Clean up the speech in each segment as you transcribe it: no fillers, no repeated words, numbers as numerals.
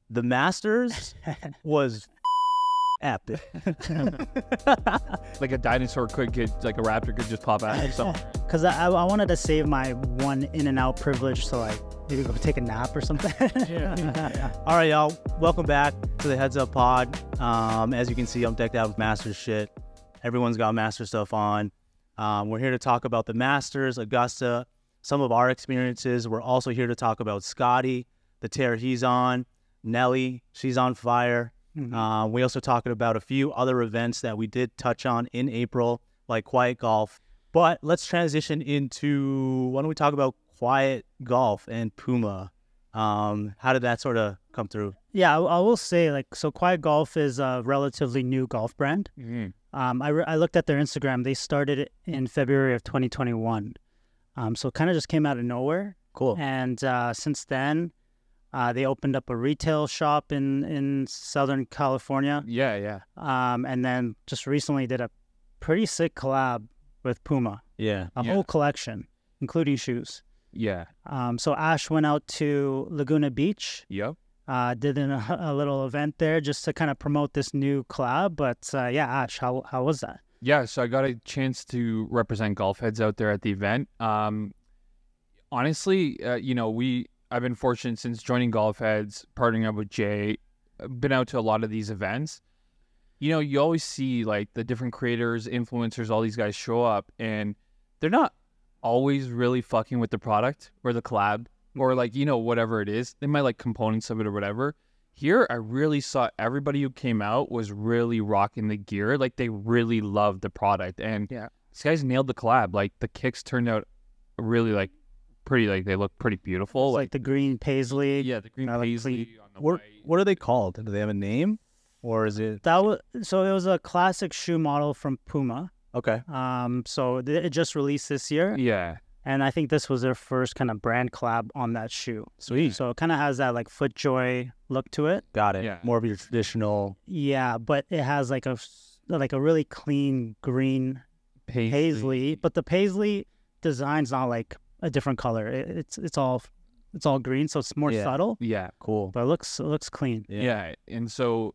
The Masters was epic. Like a dinosaur could get, like a raptor could just pop out or something. Because I wanted to save my one in and out privilege to like maybe go take a nap or something. All right, y'all. Welcome back to the Heads Up Pod. As you can see, I'm decked out with Masters shit. Everyone's got Masters stuff on. We're here to talk about the Masters, Augusta, some of our experiences. We're also here to talk about Scottie, the tear he's on, Nelly, she's on fire. We also talked about a few other events that we did touch on in April, like Quiet Golf. But let's transition into, why don't we talk about Quiet Golf and Puma? How did that sort of come through? Yeah, I will say, like, so Quiet Golf is a relatively new golf brand. I looked at their Instagram. They started it in February of 2021. So it kind of just came out of nowhere. Cool. And since then, they opened up a retail shop in Southern California. Yeah. And then just recently did a pretty sick collab with Puma. Yeah. A whole collection, including shoes. Yeah. So Aash went out to Laguna Beach. Yep. Did a little event there just to kind of promote this new collab. But yeah, Aash, how was that? Yeah, so I got a chance to represent Golfheadz out there at the event. Honestly, you know, I've been fortunate since joining Golfheadz, partnering up with Jay, been out to a lot of these events. You know, you always see like the different creators, influencers, all these guys show up, and they're not always really fucking with the product or the collab or like, you know, whatever it is. They might like components of it or whatever. Here, I really saw everybody who came out was really rocking the gear. Like, they really loved the product. And yeah, these guys nailed the collab. Like, the kicks turned out really, like, pretty, like, they look pretty beautiful. Like the green paisley. Yeah, the green paisley on the white. What are they called? Do they have a name? Or is it? So it was a classic shoe model from Puma. Okay. So it just released this year. Yeah. And I think this was their first kind of brand collab on that shoe. Sweet. So it kind of has that like FootJoy look to it. Got it. Yeah. More of your traditional. Yeah, but it has like a really clean green paisley. But the paisley design's not like a different color. It's all green, so it's more subtle. Yeah. Cool. But it looks clean. Yeah. And so,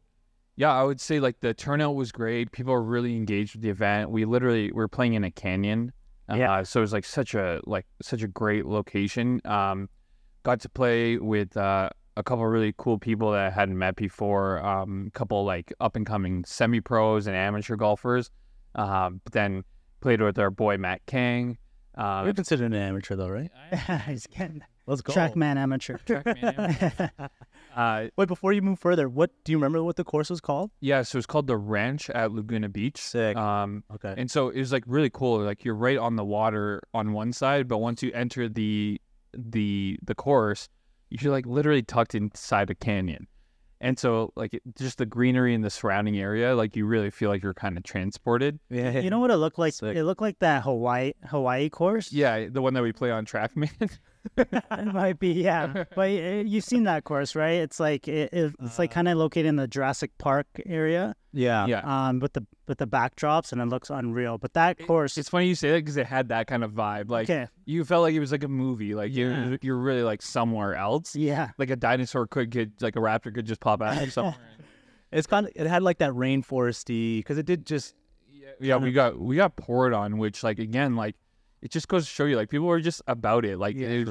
yeah, I would say like the turnout was great. People were really engaged with the event. We were playing in a canyon. So it was like such a great location. Got to play with a couple of really cool people that I hadn't met before. A couple like up and coming semi-pros and amateur golfers. But then played with our boy Matt Kang. You're considered an amateur though, right? He's getting Let's go. Trackman amateur. Wait, before you move further, do you remember what the course was called? Yeah, so it's called the Ranch at Laguna Beach. Sick. Okay. And so it was like really cool. Like you're right on the water on one side, but once you enter the course, you're like literally tucked inside a canyon. And so like just the greenery in the surrounding area, like you really feel like you're kind of transported. Yeah. You know what it looked like? Sick. It looked like that Hawaii course. Yeah, the one that we play on TrackMan. It might be, yeah. But you've seen that course, right? It's like it's like kind of located in the Jurassic Park area. Yeah. Yeah. With the backdrops, and it looks unreal. But that course, it's funny you say that because it had that kind of vibe. Like you felt like it was like a movie. Like you're really like somewhere else. Yeah. Like a dinosaur like a raptor could just pop out somewhere. It had like that rainforesty because it did just. Yeah. We got poured on, which like again like. It just goes to show you, like, people were just about it. Like, they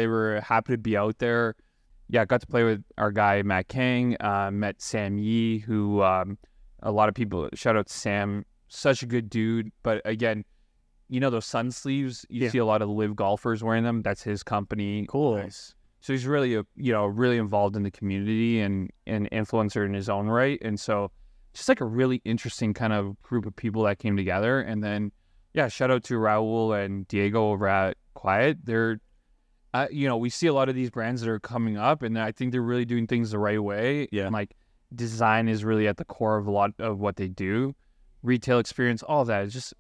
were happy to be out there. Yeah, I got to play with our guy, Matt Kang. Met Sam Yee, who a lot of people, shout out to Sam, such a good dude. But, again, you know those sun sleeves? You see a lot of live golfers wearing them. That's his company. Cool. Nice. So he's really, really involved in the community and an influencer in his own right. And so just, like, a really interesting kind of group of people that came together. And then, yeah, shout out to Raul and Diego over at Quiet. They're, we see a lot of these brands that are coming up, and I think they're really doing things the right way. Yeah. And, like, design is really at the core of a lot of what they do. Retail experience, all of that is just,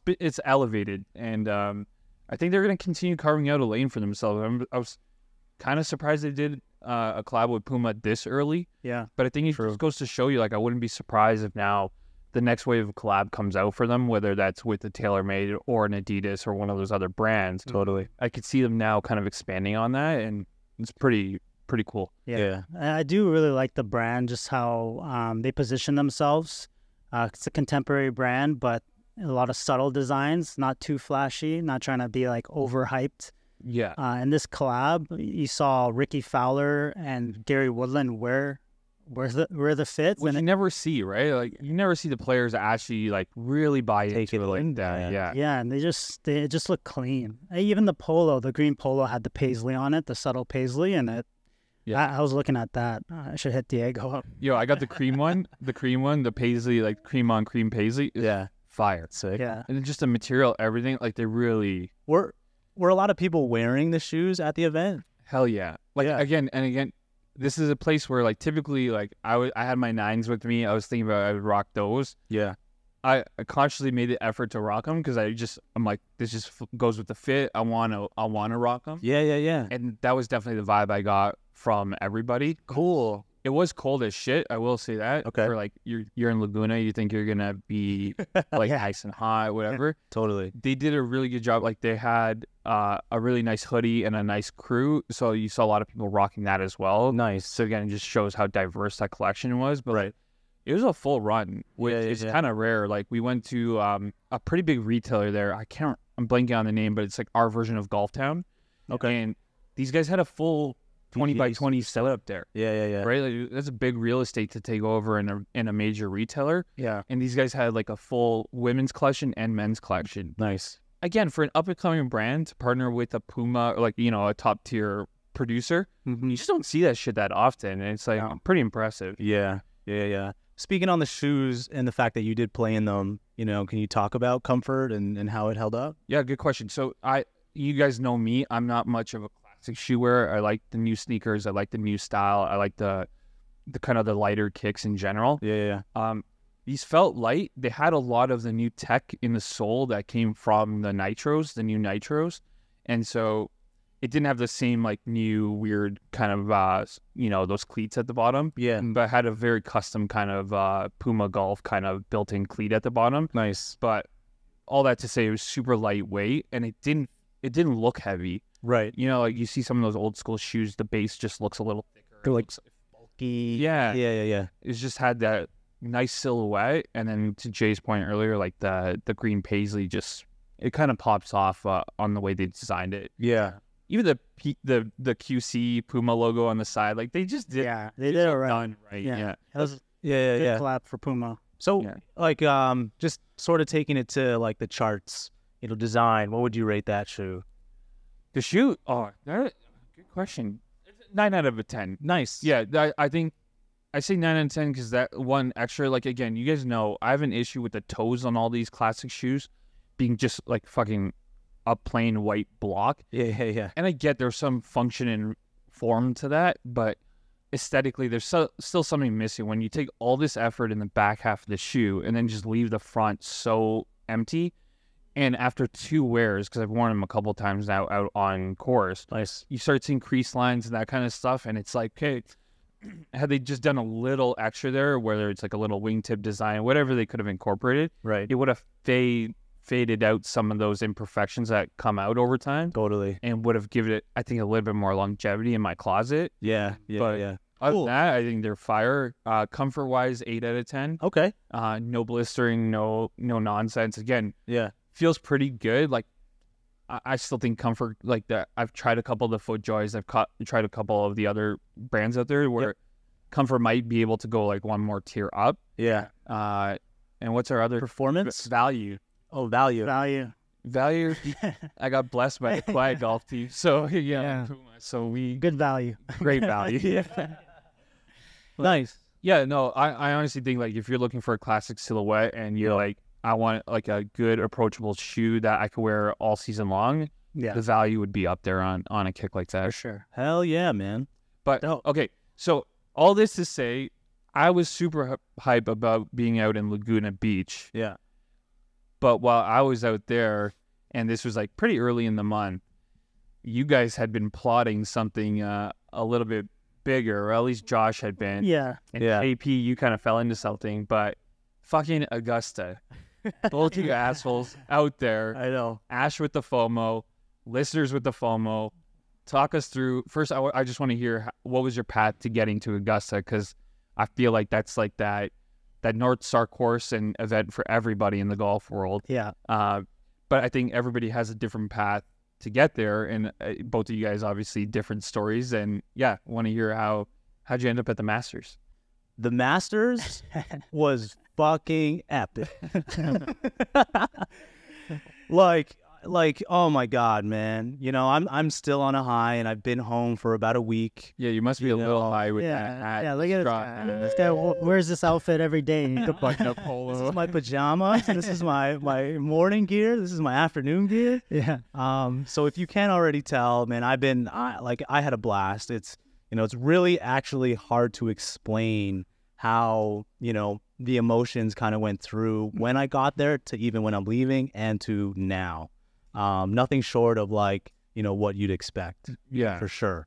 it's elevated. And I think they're going to continue carving out a lane for themselves. I was kind of surprised they did a collab with Puma this early. Yeah. But I think it just goes to show you, like, I wouldn't be surprised if now the next wave of collab comes out for them, whether that's with the TaylorMade or an Adidas or one of those other brands. Totally. I could see them now kind of expanding on that, and it's pretty pretty cool. Yeah. I do really like the brand, just how they position themselves. It's a contemporary brand, but a lot of subtle designs, not too flashy, not trying to be like overhyped. Yeah. In this collab, you saw Ricky Fowler and Gary Woodland wear the fits, Which and you never see, right? Like you never see the players actually like really buy into it like that. Yeah. and they just look clean. Even the polo, the green polo had the paisley on it, the subtle paisley, and it. Yeah, I was looking at that. I should hit Diego up. Yo, I got the cream one, the paisley, like cream on cream paisley. Yeah, fire. Sick. Yeah, and just the material, everything. Like they really were a lot of people wearing the shoes at the event. Hell yeah! Like again and again. This is a place where, like, typically, like, I had my 9s with me. I was thinking about I would rock those. Yeah. I consciously made the effort to rock them because I'm like, this just goes with the fit. I want to rock them. Yeah. And that was definitely the vibe I got from everybody. Cool. It was cold as shit. I will say that. Okay. For like you're in Laguna, you think you're gonna be like nice and hot, whatever. Totally. They did a really good job. Like they had a really nice hoodie and a nice crew, so you saw a lot of people rocking that as well. Nice. So again, it just shows how diverse that collection was. But like, it was a full run, which is kind of rare. Like we went to a pretty big retailer there. I'm blanking on the name, but it's like our version of Golf Town. Okay. And these guys had a full 20 by 20 setup there. Yeah. Right? Like, that's a big real estate to take over in a major retailer. Yeah. And these guys had like a full women's collection and men's collection. Nice. Again, for an up-and-coming brand to partner with a Puma, or like, you know, a top-tier producer, you just don't see that shit that often. And it's like pretty impressive. Yeah. Speaking on the shoes and the fact that you did play in them, you know, can you talk about comfort and how it held up? Yeah, good question. So you guys know me. I'm not much of a classic shoe wearer. I like the new sneakers. I like the new style. I like the kind of the lighter kicks in general. Yeah. These felt light. They had a lot of the new tech in the sole that came from the new nitros. And so it didn't have the same like new weird kind of, you know, those cleats at the bottom. Yeah. But had a very custom kind of Puma Golf kind of built-in cleat at the bottom. Nice. But all that to say, it was super lightweight and it didn't look heavy. Right. You know, like you see some of those old school shoes, the base just looks a little thicker. They're like bulky. Yeah. It's just had that nice silhouette, and then to Jay's point earlier, like the green paisley, just it kind of pops off on the way they designed it. Yeah. Even the QC Puma logo on the side, like they just did. Yeah, they did it right. Done right. Yeah. That was Yeah. collab for Puma. So like just sort of taking it to like the charts, you know, design. What would you rate that shoe? The shoe. Oh, good question. 9 out of 10. Nice. Yeah, I think I say 9 out of 10 because that one extra, like, again, you guys know I have an issue with the toes on all these classic shoes being just like fucking a plain white block. Yeah. And I get there's some function and form to that, but aesthetically there's still something missing when you take all this effort in the back half of the shoe and then just leave the front so empty. And after 2 wears, because I've worn them a couple times now out on course, Nice. you start seeing crease lines and that kind of stuff, and it's like, okay, had they just done a little extra there, whether it's like a little wingtip design, whatever they could have incorporated, Right. it would have faded out some of those imperfections that come out over time. Totally. And would have given it, I think, a little bit more longevity in my closet. Yeah. Other than that, I think they're fire. Comfort-wise, 8 out of 10. Okay. No blistering, no nonsense. Again, Yeah. feels pretty good. Like, I still think comfort, like that. I've tried a couple of the FootJoys. I've tried a couple of the other brands out there where comfort might be able to go like one more tier up. Yeah. And what's our other Performance? value? Oh, value. Value. I got blessed by the Quiet Golf team, so Yeah. so we Good value. great value. Nice. Yeah, no, I honestly think like if you're looking for a classic silhouette and you're like, I want like a good approachable shoe that I could wear all season long, Yeah, the value would be up there on a kick like that. for sure. Hell yeah, man. But okay, so all this to say, I was super hype about being out in Laguna Beach. Yeah. But while I was out there, and this was like pretty early in the month, you guys had been plotting something a little bit bigger, or at least Josh had been. Yeah. And AP, you kind of fell into something, but fucking Augusta. Both you assholes out there. I know. Aash with the FOMO, listeners with the FOMO. talk us through. First, I just want to hear what was your path to getting to Augusta, because I feel like that's like that North Star course and event for everybody in the golf world. Yeah. But I think everybody has a different path to get there, and both of you guys obviously different stories. And yeah, want to hear how'd you end up at the Masters? The Masters was fucking epic. Like, oh my God, man. You know, I'm still on a high, and I've been home for about a week. Yeah, you must be a little high with that hat. Yeah, look at this guy. Wears this outfit every day. This is my pajamas. This is my morning gear. This is my afternoon gear. Yeah. So if you can't already tell, man, I had a blast. It's really actually hard to explain how, the emotions kind of went through when I got there to even when I'm leaving and to now. Nothing short of like, what you'd expect. Yeah, for sure.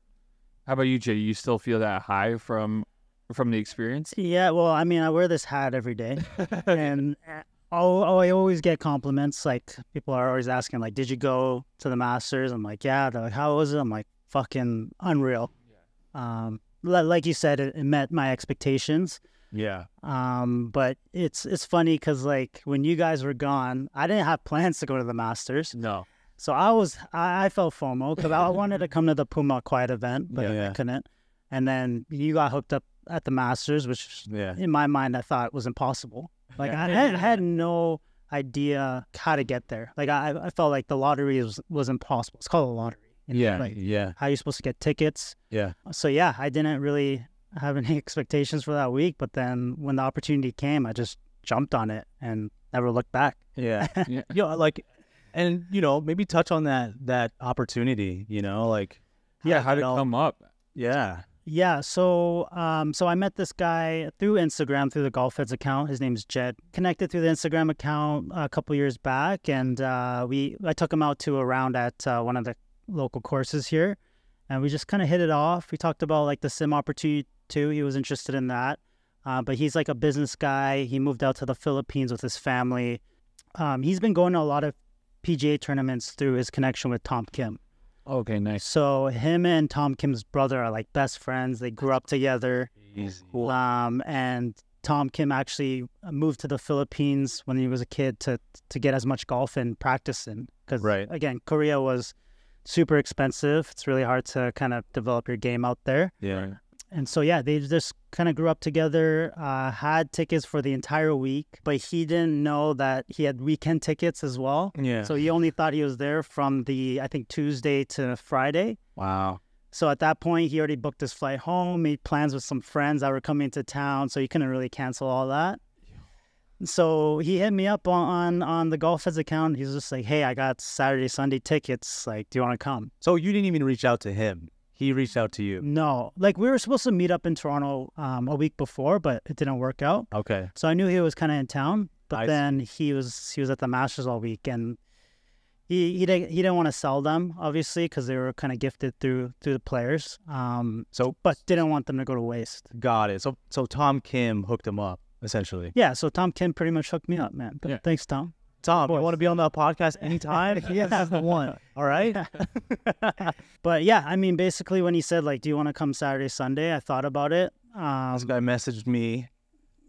How about you, Jay? You still feel that high from the experience? Yeah, well, I mean, I wear this hat every day, and I always get compliments. Like, people are always asking, like, did you go to the Masters? I'm like, yeah. They're like, how was it? I'm like, fucking unreal. Yeah. Like you said, it met my expectations. Yeah. But it's funny because, like, when you guys were gone, I didn't have plans to go to the Masters. No. So I felt FOMO because I wanted to come to the Puma Quiet event, but I couldn't. And then you got hooked up at the Masters, which in my mind I thought was impossible. Like, I had no idea how to get there. Like, I felt like the lottery was impossible. It's called a lottery. How are you supposed to get tickets? Yeah. So yeah, I didn't really have any expectations for that week, but then when the opportunity came, I just jumped on it and never looked back. Yeah. And maybe touch on that opportunity, like how did it come up? Yeah. So I met this guy through Instagram, through the Golfheadz account. His name's Jed. Connected through the Instagram account a couple years back, and I took him out to a round at one of the local courses here, and we just kind of hit it off. We talked about like the sim opportunity too. He was interested in that, but he's like a business guy. He moved out to the Philippines with his family. He's been going to a lot of PGA tournaments through his connection with Tom Kim. Okay, nice. So him and Tom Kim's brother are like best friends. They grew up together. Easy. And Tom Kim actually moved to the Philippines when he was a kid to get as much golf and practice in. Because again, Korea was super expensive. It's really hard to kind of develop your game out there. Yeah. And so, yeah, they just kind of grew up together, had tickets for the entire week, but he didn't know that he had weekend tickets as well. Yeah. So he only thought he was there from I think, Tuesday to Friday. Wow. So at that point, he already booked his flight home, made plans with some friends that were coming to town, so he couldn't really cancel all that. So he hit me up on the Golfheadz account. He's just like, hey, I got Saturday, Sunday tickets. Like, do you want to come? So you didn't even reach out to him. He reached out to you. No. Like, we were supposed to meet up in Toronto a week before, but it didn't work out. Okay. So I knew he was kind of in town, but then he was at the Masters all week, and he didn't want to sell them, obviously, because they were kind of gifted through the players. But didn't want them to go to waste. Got it. So Tom Kim hooked him up, essentially. Yeah, so Tom Kim pretty much hooked me up, man. But thanks, Tom. Tom, you want to be on the podcast anytime? Yeah, that's the one. All right. But yeah, I mean, basically when he said, like, do you want to come Saturday, Sunday? I thought about it. This guy messaged me.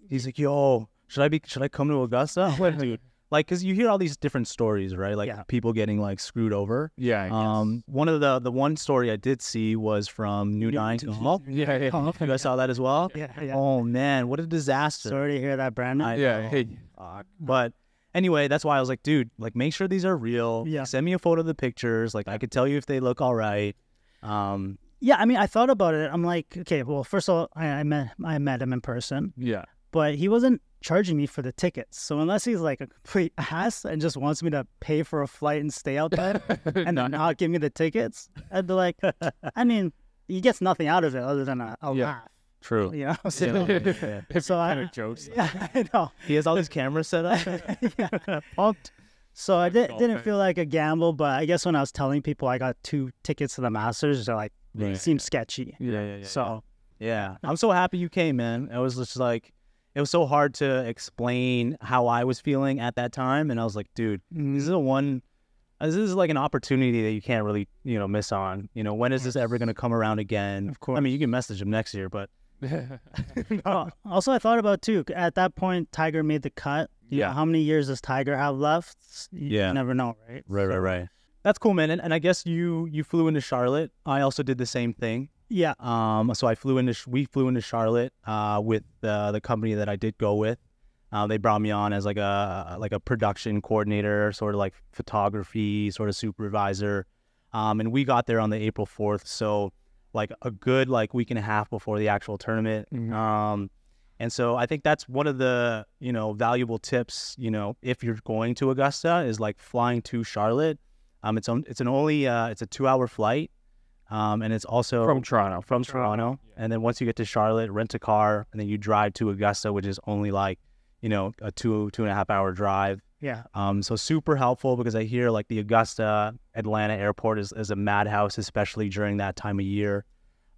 He's like, yo, should I come to Augusta? Dude. Like, because you hear all these different stories, right? Like people getting like screwed over. Yeah. One of the one story I did see was from New Nine. Yeah. You guys saw that as well? Yeah. Oh man, what a disaster. Sorry to hear that, Brandon. Hey. But anyway, that's why I was like, dude, like, make sure these are real. Yeah. Send me a photo of the pictures. Like, I could tell you if they look all right. Yeah, I mean, I thought about it. I'm like, okay, well, first of all, I met him in person. Yeah. But he wasn't charging me for the tickets. So unless he's like a complete ass and just wants me to pay for a flight and stay out there and not give me the tickets, I'd be like, I mean, he gets nothing out of it other than a laugh. True. You know? So kind of jokes. Yeah, I know. He has all these cameras set up. Pumped. So I didn't feel like a gamble, but I guess when I was telling people I got 2 tickets to the Masters, they're like, it seemed sketchy. Yeah. So yeah, I'm so happy you came, man. It was just like, it was so hard to explain how I was feeling at that time, and I was like, dude, this is the one this is like an opportunity that you can't really, miss on. When is this ever going to come around again? Of course. I mean, you can message him next year, but. Also, I thought about too. At that point, Tiger made the cut. Yeah. How many years does Tiger have left? You never know, right? Right. That's cool, man. And I guess you flew into Charlotte. I also did the same thing. Yeah. So we flew into Charlotte with the company that I did go with. They brought me on as like a production coordinator, sort of like photography, sort of supervisor. And we got there on the April 4th. So like a good week and a half before the actual tournament. And so I think that's one of the, valuable tips, if you're going to Augusta is like flying to Charlotte. It's a 2-hour flight. And it's also from Toronto. Yeah. And then once you get to Charlotte, rent a car, and then you drive to Augusta, which is only like, a 2.5 hour drive. Yeah. So super helpful because I hear like the Augusta Atlanta airport is a madhouse, especially during that time of year.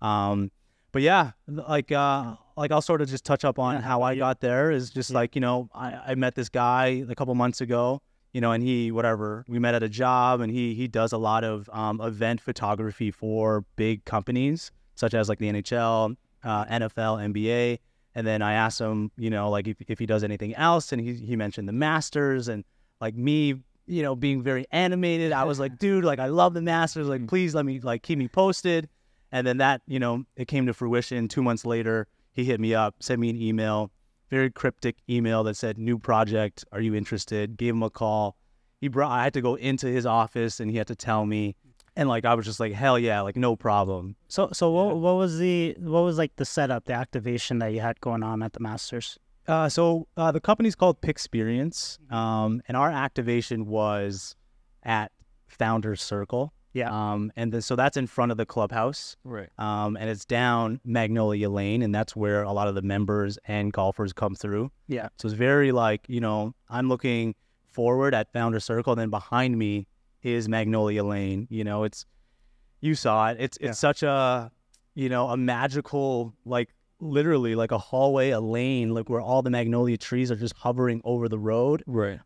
But yeah, like I'll sort of just touch up on how I got there is just like, I met this guy a couple months ago, and we met at a job, and he does a lot of event photography for big companies such as like the NHL, NFL, NBA. And then I asked him, like if he does anything else, and he mentioned the Masters, and like me, being very animated, I was like, dude, like I love the Masters, like please let me keep me posted. And then that, it came to fruition. 2 months later, he hit me up, sent me an email, very cryptic email that said, new project, are you interested? Gave him a call. I had to go into his office, and he had to tell me. And like I was just like, hell yeah, like no problem. So what was like the setup, the activation that you had going on at the Masters? So the company's called Pixperience, and our activation was at Founders Circle. Yeah. And then so that's in front of the clubhouse. Right. And it's down Magnolia Lane, and that's where a lot of the members and golfers come through. Yeah. So it's very like, I'm looking forward at Founders Circle, and then behind me is Magnolia Lane. You saw it. It's such a, a magical, like literally like a hallway, a lane, like where all the magnolia trees are just hovering over the road. Right.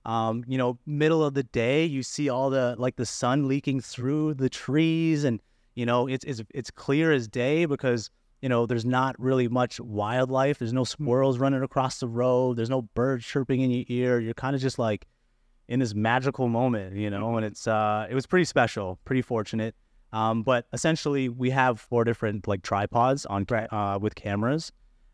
Middle of the day, you see all the sun leaking through the trees, and it's clear as day because there's not really much wildlife. There's no squirrels running across the road. There's no birds chirping in your ear. You're kind of just like in this magical moment, and it was pretty special, pretty fortunate. But essentially we have 4 different like tripods on with cameras.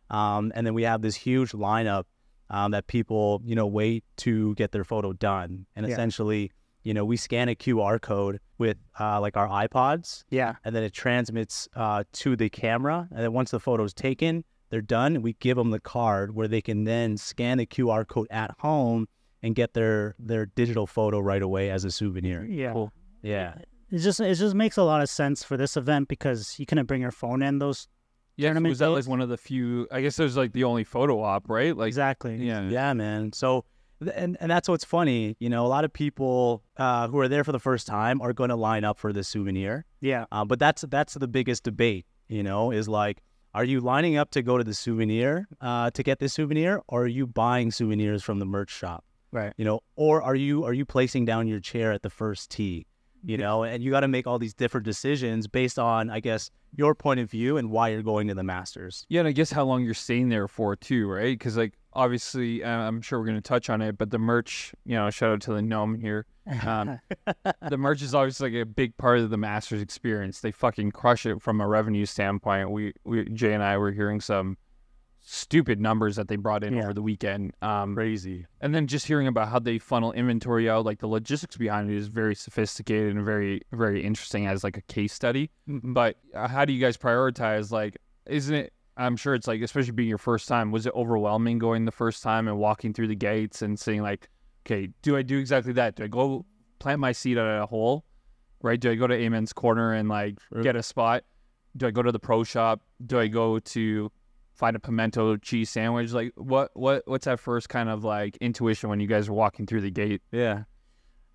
And then we have this huge lineup that people, wait to get their photo done. And essentially, we scan a QR code with like our iPods. Yeah. And then it transmits to the camera. And then once the photo's taken, they're done. And we give them the card where they can then scan the QR code at home and get their digital photo right away as a souvenir. Yeah. Cool. Yeah. It just makes a lot of sense for this event because you couldn't bring your phone in those tournament was that days. like one of the few, I guess there's like the only photo op, right? Like Exactly. Yeah, man. So and that's what's funny, a lot of people who are there for the first time are going to line up for the souvenir. Yeah. But that's the biggest debate, is like, are you lining up to go to the souvenir to get this souvenir, or are you buying souvenirs from the merch shop? Right. Or are you placing down your chair at the first tee? And you got to make all these different decisions based on, I guess, your point of view and why you're going to the Masters. Yeah, and I guess how long you're staying there for too, right? Because like obviously, I'm sure we're going to touch on it, but the merch, shout out to the gnome here. The merch is obviously like a big part of the Masters experience. They fucking crush it from a revenue standpoint. We Jay and I were hearing some stupid numbers that they brought in over the weekend. Crazy. And then just hearing about how they funnel inventory out, like the logistics behind it is very sophisticated and very, very interesting as like a case study. But how do you guys prioritize? Like, isn't it, I'm sure it's like, especially being your first time, was it overwhelming going the first time and walking through the gates and saying like, okay, do I do exactly that? Do I go plant my seat at a hole, right? Do I go to Amen's Corner and like get a spot? Do I go to the pro shop? Do I go to find a pimento cheese sandwich? Like what's that first kind of like intuition when you guys are walking through the gate? Yeah,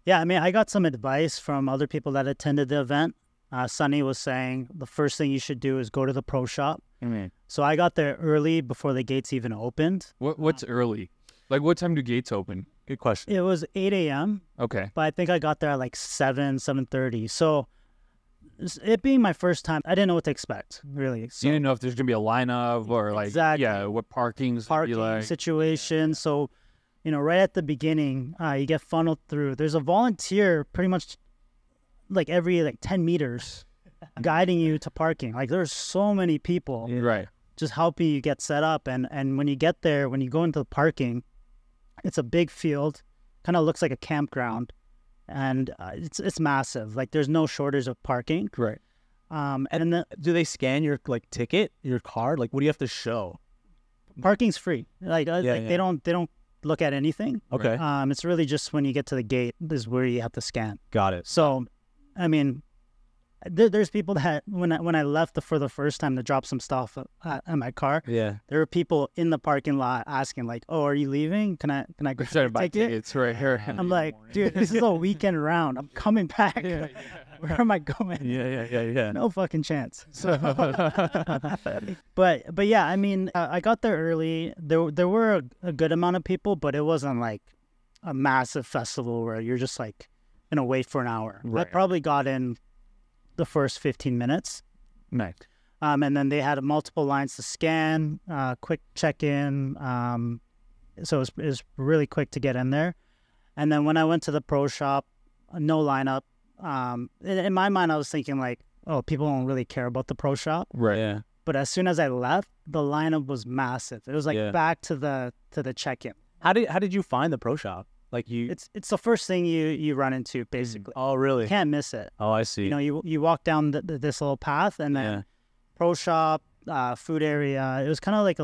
I mean, I got some advice from other people that attended the event. Sonny was saying the first thing you should do is go to the pro shop. So I got there early before the gates even opened. What's early? Like what time do gates open? Good question. It was 8 a.m. Okay. But I think I got there at like 7:30. So it being my first time, I didn't know what to expect, really. So You didn't know if there's gonna be a lineup or like Exactly. what parking situation. So, you know, right at the beginning, you get funneled through. There's a volunteer pretty much like every like 10 meters guiding you to parking. Like there's so many people Right. just helping you get set up. And when you get there, when you go into the parking, it's a big field, kind of looks like a campground. And it's massive. Like there's no shortage of parking. Right. And then Do they scan your like ticket, your card? Like, what do you have to show? parking's free. Like, they don't look at anything. Okay, It's really just when you get to the gate is where you have to scan. got it. So, I mean, there's people that when I left for the first time to drop some stuff at my car, Yeah, there were people in the parking lot asking like, "Oh, are you leaving? Can I We're grab trying a to buy ticket?" tickets right here. I'm like, dude, this is a weekend round. I'm coming back. Where am I going? yeah. No fucking chance. So, but yeah, I mean, I got there early. There were a good amount of people, but it wasn't like a massive festival where you're just like gonna wait for an hour. I Right. probably got in the first 15 minutes. Nice. And then they had multiple lines to scan, quick check-in. So it was really quick to get in there. And then when I went to the pro shop, no lineup. In my mind, I was thinking like, oh, people don't really care about the pro shop. Right. Yeah. But as soon as I left, the lineup was massive. It was like Yeah. back to the check-in. How did you find the pro shop? Like you? It's the first thing you run into basically. Oh, You really? can't miss it. Oh, I see. You know, you walk down this little path, and then Yeah. pro shop, food area. It was kind of like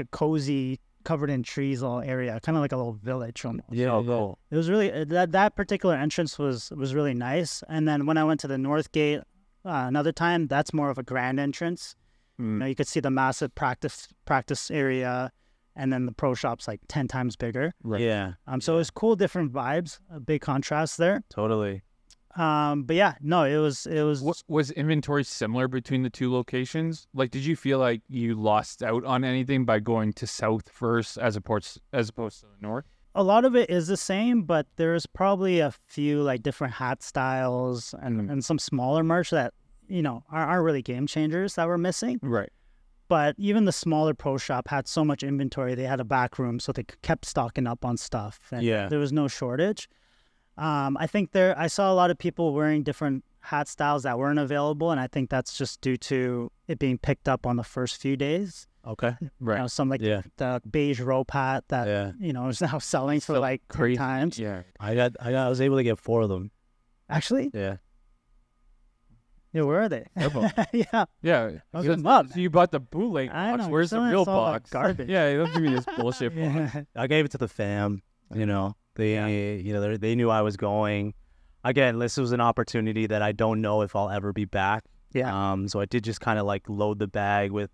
a cozy, covered in trees little area, kind of like a little village almost. Yeah. Cool. It was really that particular entrance was really nice. And then when I went to the North Gate another time, that's more of a grand entrance. You know, you could see the massive practice area, and then the pro shop's like 10 times bigger. Right. Yeah. So it was cool, different vibes, a big contrast there. Totally. But yeah, no, it was Was inventory similar between the two locations? Like, did you feel like you lost out on anything by going to south first as opposed to the north? a lot of it is the same, but there's probably a few like different hat styles and some smaller merch that, you know, aren't really game changers that we're missing. Right. But even the smaller pro shop had so much inventory, they had a back room, so they kept stocking up on stuff. And Yeah. there was no shortage. I think I saw a lot of people wearing different hat styles that weren't available, and I think that's just due to it being picked up on the first few days. Okay. Right. You know, some like Yeah. the beige rope hat that Yeah. you know is now selling for So like 3 crazy. times. Yeah. I was able to get 4 of them. Actually, Yeah. yeah, where are they? Yeah, Yeah. hook So, 'em up. so you bought the bootleg I box. know, Where's the selling real us all that box? garbage. Yeah, don't give me this bullshit box. Yeah. I gave it to the fam. You know, they knew I was going. Again, this was an opportunity that I don't know if I'll ever be back. Yeah. So I did just kind of like load the bag with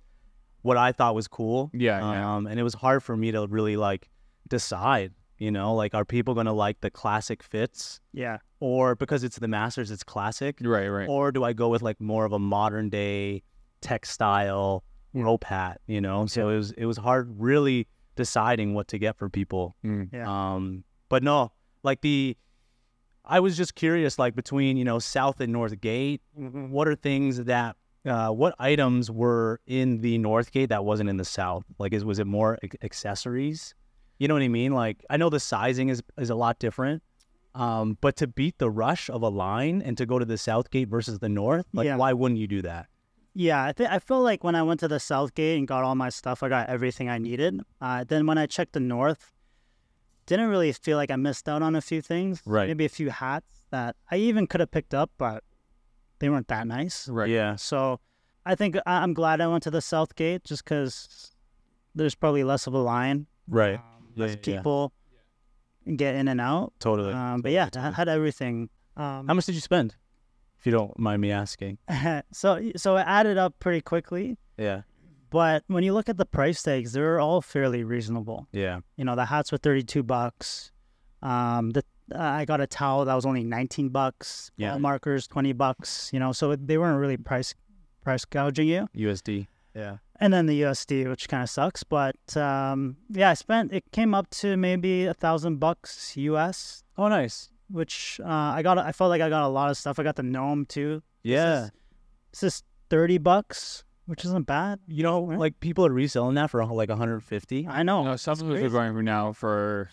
what I thought was cool. Yeah. And it was hard for me to really like decide. You know, like, are people gonna like the classic fits, Yeah. or because it's the Masters, it's classic, Right. or do I go with like more of a modern day textile rope hat? You know, so it was hard really deciding what to get for people. Yeah. But no, like I was just curious, like between, you know, South and North Gate, what are things that, what items were in the North Gate that wasn't in the South? Like, was it more accessories? You know what I mean? Like, I know the sizing is a lot different, but to beat the rush of a line and to go to the South Gate versus the North, like, Yeah. why wouldn't you do that? Yeah, I feel like when I went to the South Gate and got all my stuff, I got everything I needed. Then when I checked the North, didn't really feel like I missed out on a few things. Right. Maybe a few hats that I even could have picked up, but they weren't that nice. Right. Yeah. So I think I'm glad I went to the South Gate just because there's probably less of a line. Right. Less Yeah. people get in and out. Totally. But yeah, I had everything. How much did you spend, if you don't mind me asking? So it added up pretty quickly. Yeah. But when you look at the price tags, they're all fairly reasonable. Yeah. You know, the hats were $32. I got a towel that was only $19. Yeah. Ball markers $20. You know, so they weren't really price gouging you. USD. Yeah. And then the USD, which kind of sucks. But yeah, it came up to maybe $1,000 US. Oh, nice. Which I felt like I got a lot of stuff. I got the gnome too. Yeah. This is $30, which isn't bad. You know, like people are reselling that for like 150. I know. No, some of those are going for now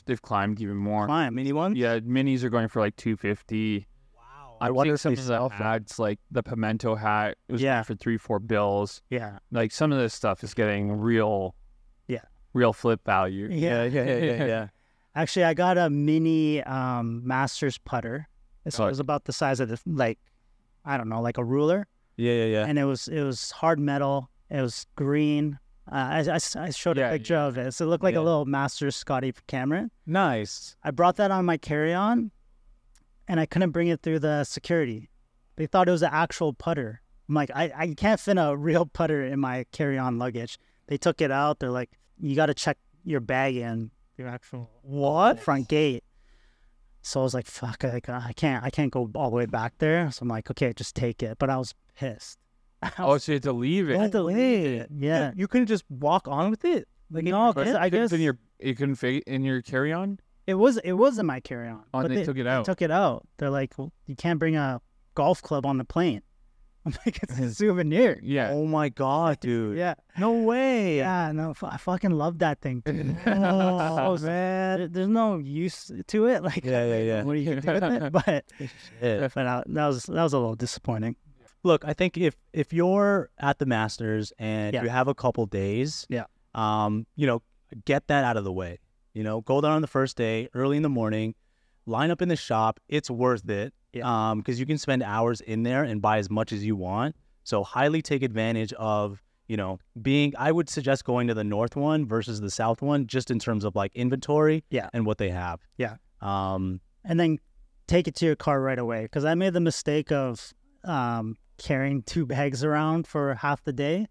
they've climbed even more. Mini ones? Yeah, minis are going for like 250. Wow. I wonder some of the hats, like the pimento hat, it was going for $3-4 bills. Yeah. Like some of this stuff is getting real flip value. Yeah. Actually, I got a mini Masters putter. It was about the size of I don't know, like a ruler. Yeah. And it was hard metal. It was green. I showed a picture of it. So it looked like a little Masters Scottie Cameron. Nice. I brought that on my carry-on, and I couldn't bring it through the security. They thought it was an actual putter. I'm like, I can't fit a real putter in my carry-on luggage. They took it out. They're like, you got to check your bag in your actual front gate. So I was like, fuck, I can't go all the way back there. So I'm like, okay, just take it. But I was pissed. So you had to leave it. I had to leave it. Yeah. You couldn't just walk on with it? Like, no, I guess you couldn't fit in your carry-on? It was in my carry-on. Oh, and they took it out. They took it out. They're like, well, you can't bring a golf club on the plane. I'm like, it's a souvenir. Yeah. Oh my God, dude. Yeah. No way. Yeah, no, I fucking love that thing. Oh man, there's no use to it. Like, yeah. What are you gonna do with it? But that was a little disappointing. Look, I think if you're at the Masters and you have a couple days, you know, get that out of the way. You know, go there on the first day, early in the morning, line up in the shop. It's worth it. Because you can spend hours in there and buy as much as you want. So highly take advantage of, you know, I would suggest going to the north one versus the south one, just in terms of like inventory and what they have. Yeah. And then take it to your car right away. Because I made the mistake of carrying 2 bags around for half the day.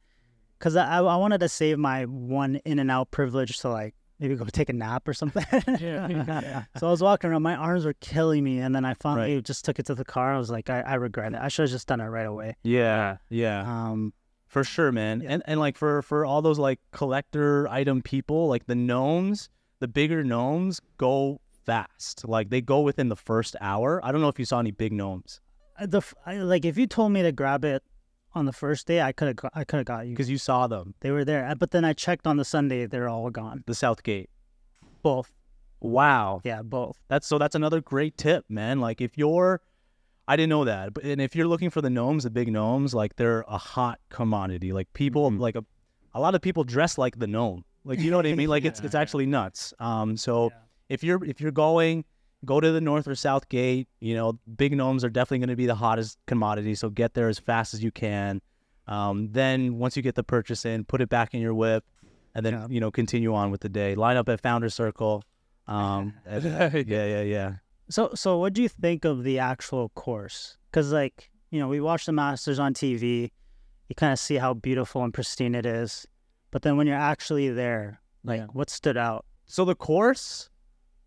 Because I wanted to save my one in and out privilege to like maybe go take a nap or something. So I was walking around. My arms were killing me. And then I finally just took it to the car. I was like, I regret it. I should have just done it right away. Yeah. For sure, man. Yeah. And like for all those like collector item people, like the gnomes, the bigger gnomes go fast. Like they go within the first hour. I don't know if you saw any big gnomes. Like if you told me to grab it on the first day, I could have got you. Because you saw them. They were there. But then I checked on the Sunday, they're all gone. The South Gate. Both. Wow. Yeah, both. That's another great tip, man. Like I didn't know that. And if you're looking for the gnomes, the big gnomes, like they're a hot commodity. Like people, like a lot of people dress like the gnome. Like, you know what I mean? Like it's actually nuts. If you're going, go to the North or South Gate. You know, big gnomes are definitely going to be the hottest commodity. So get there as fast as you can. Then once you get the purchase in, put it back in your whip, and then you know, continue on with the day. Line up at Founder Circle. Yeah. So what do you think of the actual course? Because like, you know, we watch the Masters on TV. You kind of see how beautiful and pristine it is. But then when you're actually there, like what stood out? So the course,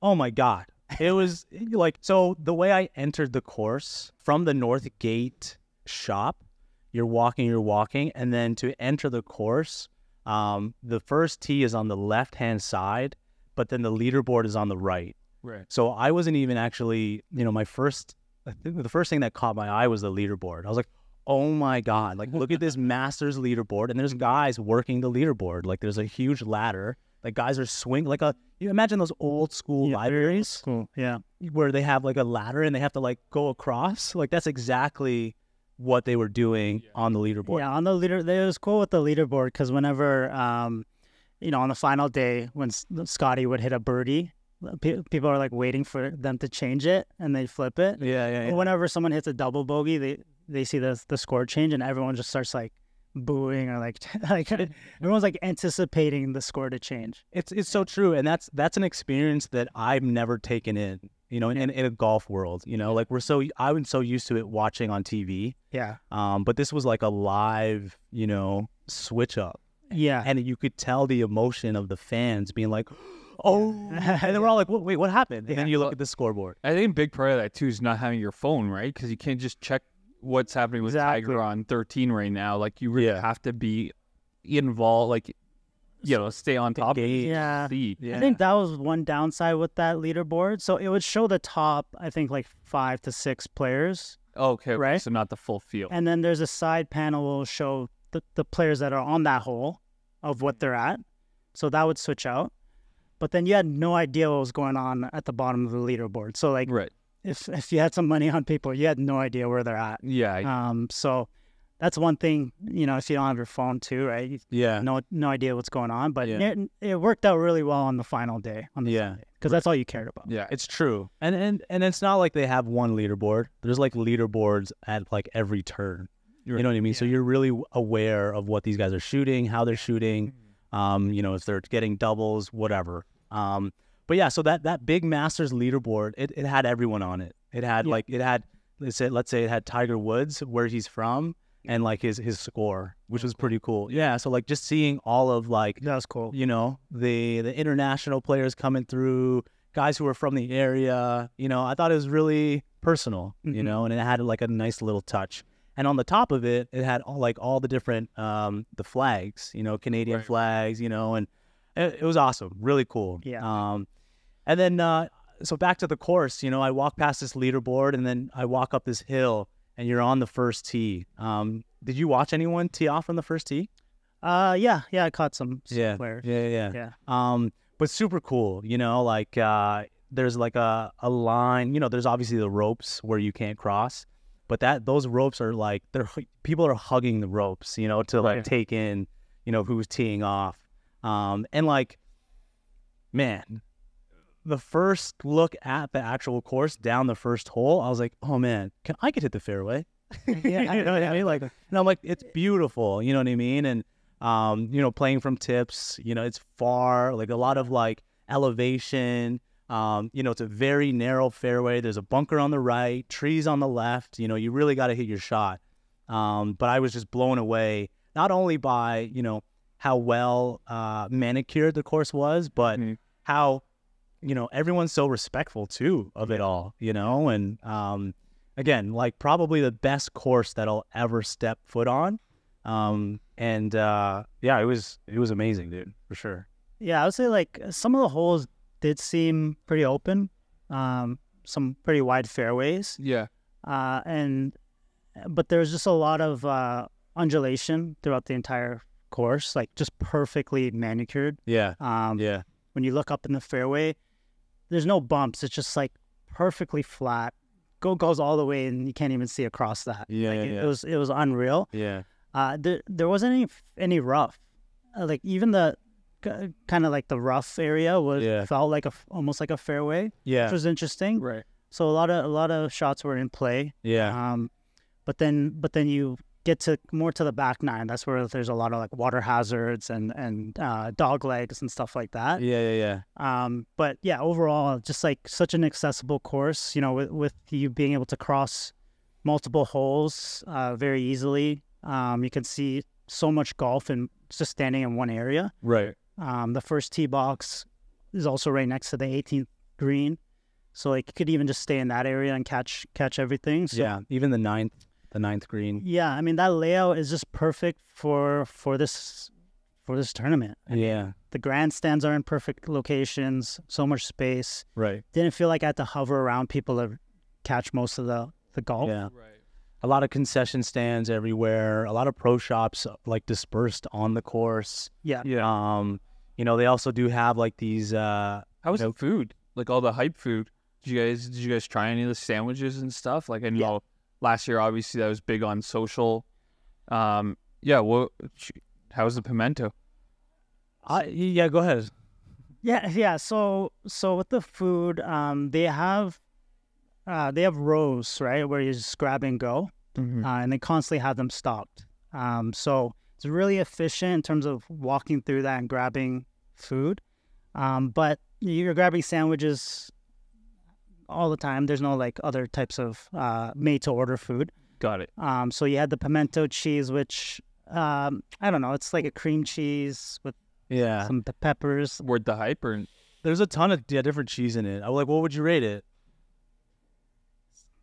oh my God. It was like, so the way I entered the course from the North Gate shop, you're walking, and then to enter the course, the first tee is on the left-hand side, but then the leaderboard is on the right. Right. So I wasn't even actually, you know, I think the first thing that caught my eye was the leaderboard. I was like, oh my God, like look at this Masters leaderboard, and there's guys working the leaderboard. Like there's a huge ladder. Like guys are swinging, you imagine those old school libraries, where they have like a ladder and they have to like go across. Like that's exactly what they were doing on the leaderboard. Yeah, on the it was cool with the leaderboard because whenever, you know, on the final day when Scottie would hit a birdie, people are like waiting for them to change it and they flip it. Yeah. Whenever someone hits a double bogey, they see the score change and everyone just starts like booing or like everyone's like anticipating the score to change. It's so true, and that's an experience that I've never taken in, you know, in a golf world, you know, like I've been so used to it watching on TV. Yeah. But this was like a live, you know, switch up. Yeah. And you could tell the emotion of the fans being like, oh, and then we're all like, wait, what happened? And then you look at the scoreboard. I think a big part of that too is not having your phone, right? Because you can't just check what's happening with Tiger on 13 right now. Like you really have to be involved, like, stay on top. Yeah. See. I think that was one downside with that leaderboard. So it would show the top, I think, like 5 to 6 players. Okay, right. So not the full field. And then there's a side panel will show the players that are on that hole of what they're at. So that would switch out. But then you had no idea what was going on at the bottom of the leaderboard. So like, right. if you had some money on people, you had no idea where they're at. Yeah. So that's one thing, if you don't have your phone too, right? No idea what's going on. But it worked out really well on the final day. Because that's all you cared about. Yeah, it's true. And it's not like they have one leaderboard. There's like leaderboards at like every turn. You know what I mean? Yeah. So you're really aware of what these guys are shooting, how they're shooting, if they're getting doubles, whatever. But yeah, so that big Masters leaderboard, it had everyone on it. It had let's say it had Tiger Woods, where he's from, and like his score, which was pretty cool. Yeah, so like just seeing all of like that's cool. The international players coming through, guys who are from the area. I thought it was really personal. And it had like a nice little touch. And on the top of it, it had all the different the flags, Canadian flags, and it was awesome, really cool. Yeah. And then so back to the course, I walk past this leaderboard, and then I walk up this hill, and you're on the first tee. Did you watch anyone tee off on the first tee? Yeah, I caught some players. Yeah. But super cool, there's like a line, there's obviously the ropes where you can't cross, but those ropes are like, people are hugging the ropes, to like take in, who's teeing off. And like, man, the first look at the actual course down the first hole, I was like, oh man, I could hit the fairway. Yeah, you know what I mean? Like, and I'm like, it's beautiful, you know what I mean? And playing from tips, it's far, like a lot of like elevation. It's a very narrow fairway. There's a bunker on the right, trees on the left. You really got to hit your shot. But I was just blown away, not only by how well manicured the course was, but how everyone's so respectful too of it all. And again, like probably the best course that I'll ever step foot on. It was amazing, dude, for sure. Yeah, I would say like some of the holes did seem pretty open, some pretty wide fairways. Yeah. But there's just a lot of undulation throughout the entire course, like just perfectly manicured. Yeah. When you look up in the fairway, there's no bumps. It's just like perfectly flat. Goes all the way, and you can't even see across that. It was unreal. Yeah. There wasn't any rough. Like even the kind of like the rough area felt like almost like a fairway. Yeah. Which was interesting. Right. So a lot of shots were in play. Yeah. But then you get more to the back nine. That's where there's a lot of like water hazards and dog legs and stuff like that. Yeah. But yeah, overall, just like such an accessible course. With you being able to cross multiple holes very easily. You can see so much golf and just standing in one area. Right. The first tee box is also right next to the 18th green, so like you could even just stay in that area and catch everything. So, yeah, even the ninth green. Yeah, I mean that layout is just perfect for this tournament. Yeah, the grandstands are in perfect locations, so much space. Right. Didn't feel like I had to hover around people to catch most of the golf. Yeah. Right. A lot of concession stands everywhere. A lot of pro shops like dispersed on the course. Yeah. They also do have like these. How was the food? Like all the hype food. Did you guys try any of the sandwiches and stuff? Like I know last year, obviously that was big on social. How was the pimento? Go ahead. Yeah. So with the food, they have rows, right, where you just grab and go, and they constantly have them stocked. So it's really efficient in terms of walking through that and grabbing food. But you're grabbing sandwiches all the time. There's no like other types of made to order food. Got it. So you had the pimento cheese, which I don't know. It's like a cream cheese with some peppers. Worth the hype, or there's a ton of different cheese in it. I was like, what would you rate it?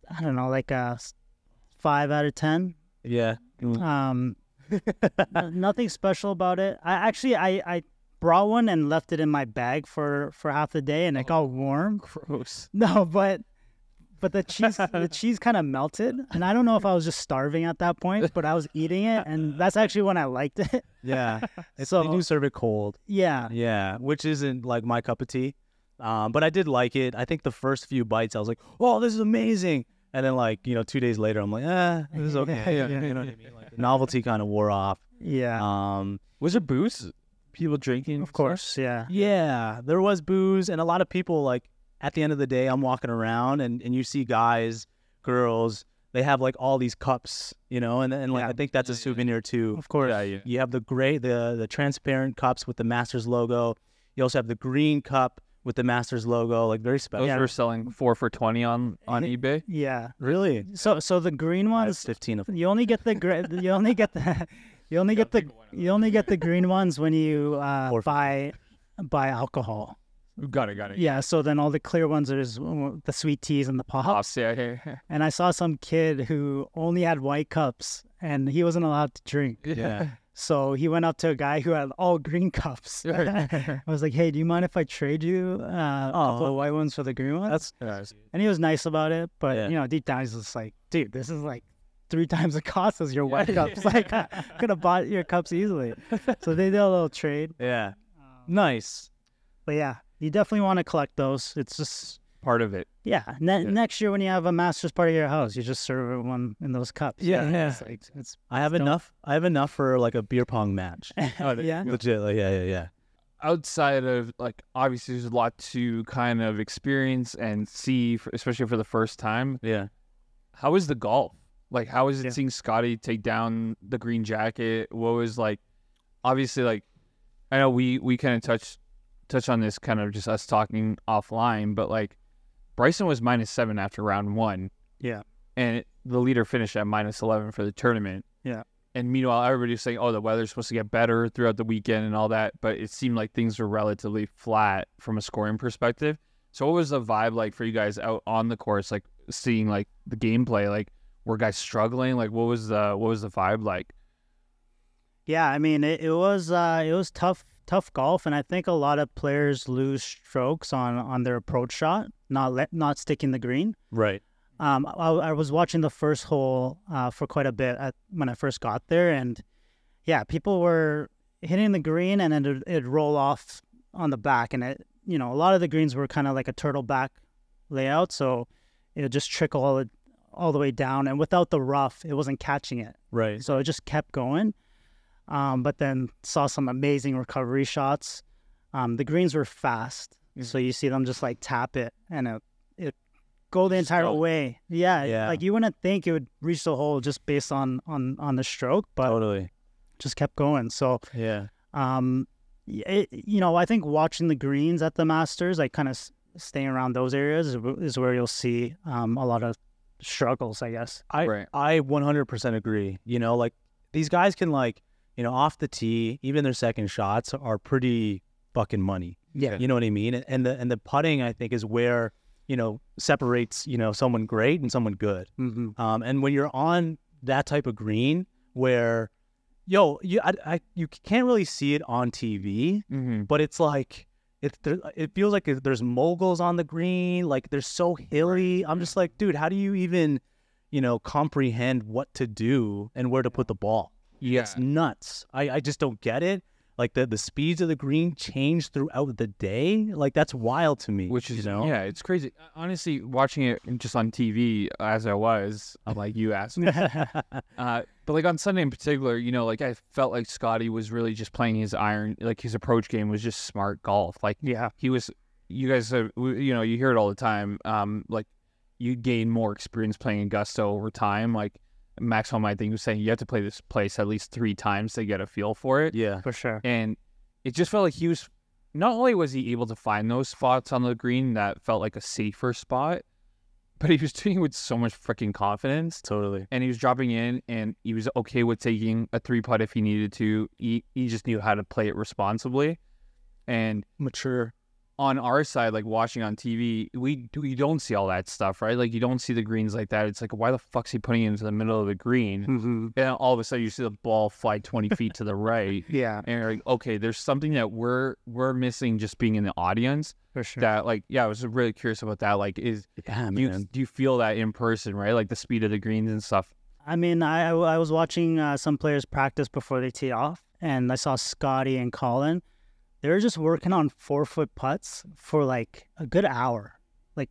I don't know, like a 5 out of 10. Yeah. Nothing special about it. I brought one and left it in my bag for half the day, and it got warm. Gross. No, but the cheese kind of melted, and I don't know if I was just starving at that point, but I was eating it, and that's actually when I liked it. Yeah. So They do serve it cold. yeah, Yeah, which isn't like my cup of tea. But I did like it. I think the first few bites, I was like, "Oh, this is amazing," and then 2 days later, I'm like, this is okay." Yeah. You know what I mean? Like, the novelty kind of wore off. yeah, Was there booze? People drinking? of course, yeah. Yeah, there was booze, and a lot of people, like, at the end of the day, I'm walking around, and you see guys, girls, they have, like, all these cups, and Yeah. I think that's a souvenir, too. Of course. Yeah. You have the gray, the transparent cups with the Masters logo. You also have the green cup with the Masters logo, like, very special. Those were selling 4 for $20 on eBay. Yeah. Really? So the green I have ones, 15 of them. you only get the you only get the green ones when you buy alcohol. Got it. Yeah. So then all the clear ones are just the sweet teas and the pops. Pops, yeah. And I saw some kid who only had white cups, and he wasn't allowed to drink. Yeah. So he went up to a guy who had all green cups. I was like, "Hey, do you mind if I trade you a couple of white ones for the green ones?" And he was nice about it, but deep down he's just like, "Dude, this is like 3 times the cost as your white cups. Like, I could have bought your cups easily." So they did a little trade. Yeah. Nice. But yeah, you definitely want to collect those. It's just Part of it. next year when you have a Masters party at your house, you just serve one in those cups. Yeah. It's like, I have enough. I have enough for like a beer pong match. yeah. Legit. Like, yeah. Outside of, like, obviously there's a lot to kind of experience and see, especially for the first time. Yeah. How is the golf? Like, how is it Yeah. seeing Scottie take down the green jacket? What was, like, obviously, like, I know we kind of touch on this, kind of just us talking offline, but, like, Bryson was -7 after round 1. Yeah. And the leader finished at -11 for the tournament. Yeah. And meanwhile, everybody was saying, oh, the weather's supposed to get better throughout the weekend and all that, but it seemed like things were relatively flat from a scoring perspective. So what was the vibe like for you guys out on the course, like, seeing, like, the gameplay? Like, were guys struggling? Like, what was the vibe like? Yeah, I mean, it was tough golf, and I think a lot of players lose strokes on their approach shot, not sticking the green. Right. I was watching the first hole for quite a bit when I first got there, and yeah, people were hitting the green, and then it'd roll off on the back, and a lot of the greens were kind of like a turtle back layout, so it would just trickle all the way down, and without the rough, it wasn't catching it. Right. So it just kept going. But then saw some amazing recovery shots. The greens were fast, so you see them just like tap it, and it go the entire way. Yeah. Like you wouldn't think it would reach the hole just based on the stroke, but Totally. just kept going. So Yeah. I think watching the greens at the Masters, like kind of staying around those areas is where you'll see a lot of struggles, I guess. Right. I 100% agree. Like, these guys can, like, off the tee, even their second shots are pretty fucking money. Yeah. You know what I mean? And the putting, I think, is where, separates, someone great and someone good. Mm-hmm. And when you're on that type of green where, you can't really see it on TV, but it's like, it feels like there's moguls on the green, like they're so hilly. I'm just like, dude, how do you even, comprehend what to do and where to put the ball? Yeah. It's nuts. I just don't get it. Like, the speeds of the green change throughout the day. Like, that's wild to me. Which is, yeah, it's crazy. Honestly, watching it just on TV as I was, I'm like, you asked me. But like on Sunday in particular, like I felt like Scottie was really just playing his iron, like his approach game was just smart golf. Like, Yeah. he was, you guys, you hear it all the time. Like, you gain more experience playing Augusta over time. Like, Maxwell, I think, was saying you have to play this place at least 3 times to get a feel for it. Yeah. For sure. And it just felt like he was, not only was he able to find those spots on the green that felt like a safer spot, but he was doing it with so much freaking confidence. Totally. And he was dropping in, and he was okay with taking a 3-putt if he needed to. He just knew how to play it responsibly. And Mature. on our side, like watching on TV, we don't see all that stuff, right? Like you don't see the greens like that. It's like, why the fuck's he putting it into the middle of the green? And all of a sudden you see the ball fly 20 feet to the right. Yeah. And you're like, okay, there's something that we're missing just being in the audience. For sure. That like, yeah, I was really curious about that. Like, do you feel that in person, right? Like the speed of the greens and stuff. I mean, I was watching some players practice before they tee off, and I saw Scottie and Colin. They were just working on 4-foot putts for like a good hour, like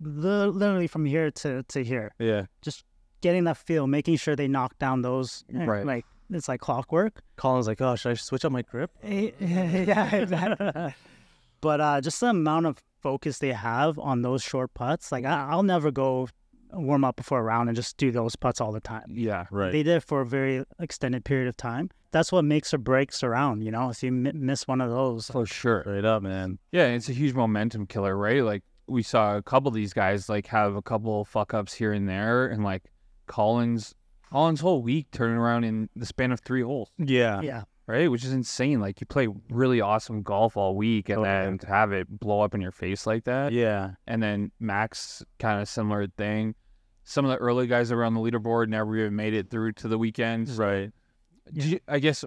literally from here to here. Yeah. Just getting that feel, making sure they knock down those. Right. Like it's like clockwork. Colin's like, oh, should I switch up my grip? Yeah, exactly. But just the amount of focus they have on those short putts, like I'll never go warm up before a round and just do those putts all the time. Yeah, right. They did it for a very extended period of time. That's what makes or breaks a round, you know, if you miss one of those. For sure. Straight up, man. Yeah, it's a huge momentum killer, right? Like we saw a couple of these guys like have a couple fuck ups here and there, and like Colin's whole week turning around in the span of 3 holes. Yeah. Yeah. Right, which is insane. Like you play really awesome golf all week, and then to have it blow up in your face like that. Yeah. And then Max, kind of similar thing. Some of the early guys around the leaderboard never even made it through to the weekends. Right. I guess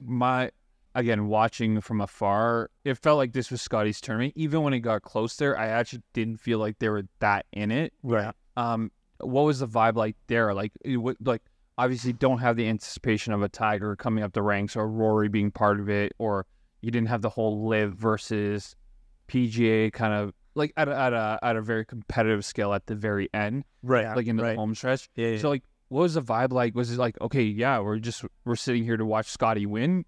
again, watching from afar, it felt like this was Scottie's tournament. Even when it got close there, I actually didn't feel like they were that in it. Right. What was the vibe like there? Like, obviously don't have the anticipation of a Tiger coming up the ranks or Rory being part of it, or you didn't have the whole live versus PGA kind of like at a very competitive scale at the very end, Right. like in the home stretch. Yeah. So like, what was the vibe like? Was it like, okay, yeah, we're sitting here to watch Scottie win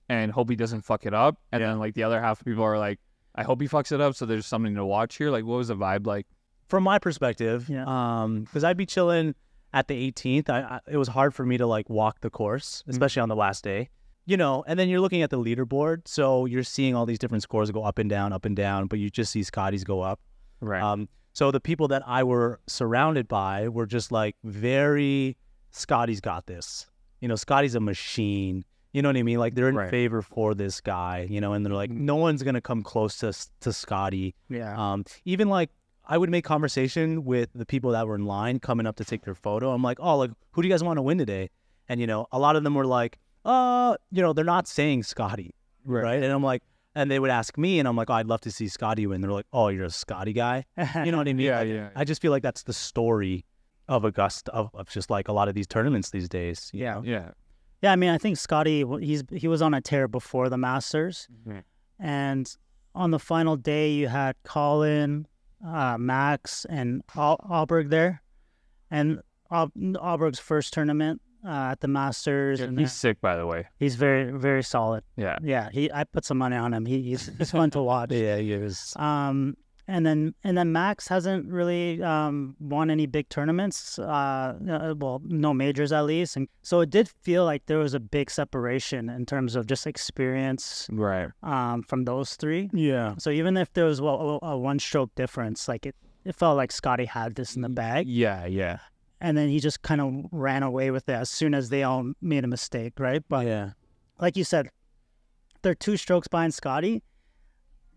and hope he doesn't fuck it up, and then like the other half of people are like, I hope he fucks it up, so there's something to watch here. Like, what was the vibe like? From my perspective, because I'd be chilling at the 18th, it was hard for me to like walk the course, especially on the last day, you know, and then you're looking at the leaderboard. So you're seeing all these different scores go up and down, but you just see Scottie's go up. Right. So the people that I were surrounded by were just like very, Scottie's got this, you know, Scottie's a machine, you know what I mean? Like they're in favor for this guy, you know, and they're like, no one's going to come close to Scottie. Yeah. Even like, I would make conversation with the people that were in line coming up to take their photo. I'm like, oh, like, who do you guys want to win today? And, you know, a lot of them were like, you know, they're not saying Scottie, right? And I'm like, and they would ask me, and I'm like, oh, I'd love to see Scottie win. They're like, oh, you're a Scottie guy? You know what I mean? Yeah. I just feel like that's the story of Augusta, of just like a lot of these tournaments these days. You know? Yeah. Yeah, I mean, I think Scottie, he was on a tear before the Masters. And on the final day, you had Colin, Max, and Alberg there. And Alberg's first tournament at the Masters. And he's sick, by the way. He's very, very solid. Yeah. Yeah, I put some money on him. He's fun to watch. Yeah, he is. And then Max hasn't really won any big tournaments. Well, no majors at least. And so it did feel like there was a big separation in terms of just experience, right? From those three. Yeah. So even if there was a one-stroke difference, like it felt like Scottie had this in the bag. Yeah. And then he just kind of ran away with it as soon as they all made a mistake, right? But like you said, they're 2 strokes behind Scottie.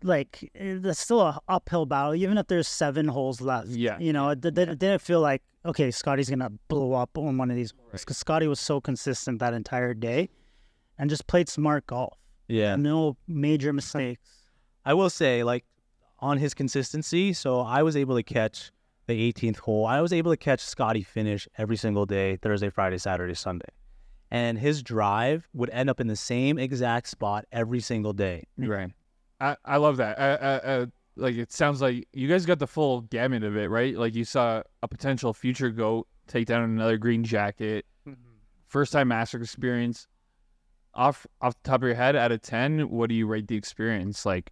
Like, that's still an uphill battle, even if there's 7 holes left. Yeah. You know, it didn't feel like, okay, Scottie's going to blow up on one of these holes. Because Scottie was so consistent that entire day and just played smart golf. Yeah. No major mistakes. I will say, like, on his consistency, so I was able to catch the 18th hole. I was able to catch Scottie finish every single day, Thursday, Friday, Saturday, Sunday. And his drive would end up in the same exact spot every single day. Right. I love that. Like, it sounds like you guys got the full gamut of it, right? Like, you saw a potential future GOAT take down another green jacket. First time Masters experience. Off the top of your head, out of 10, what do you rate the experience? Like,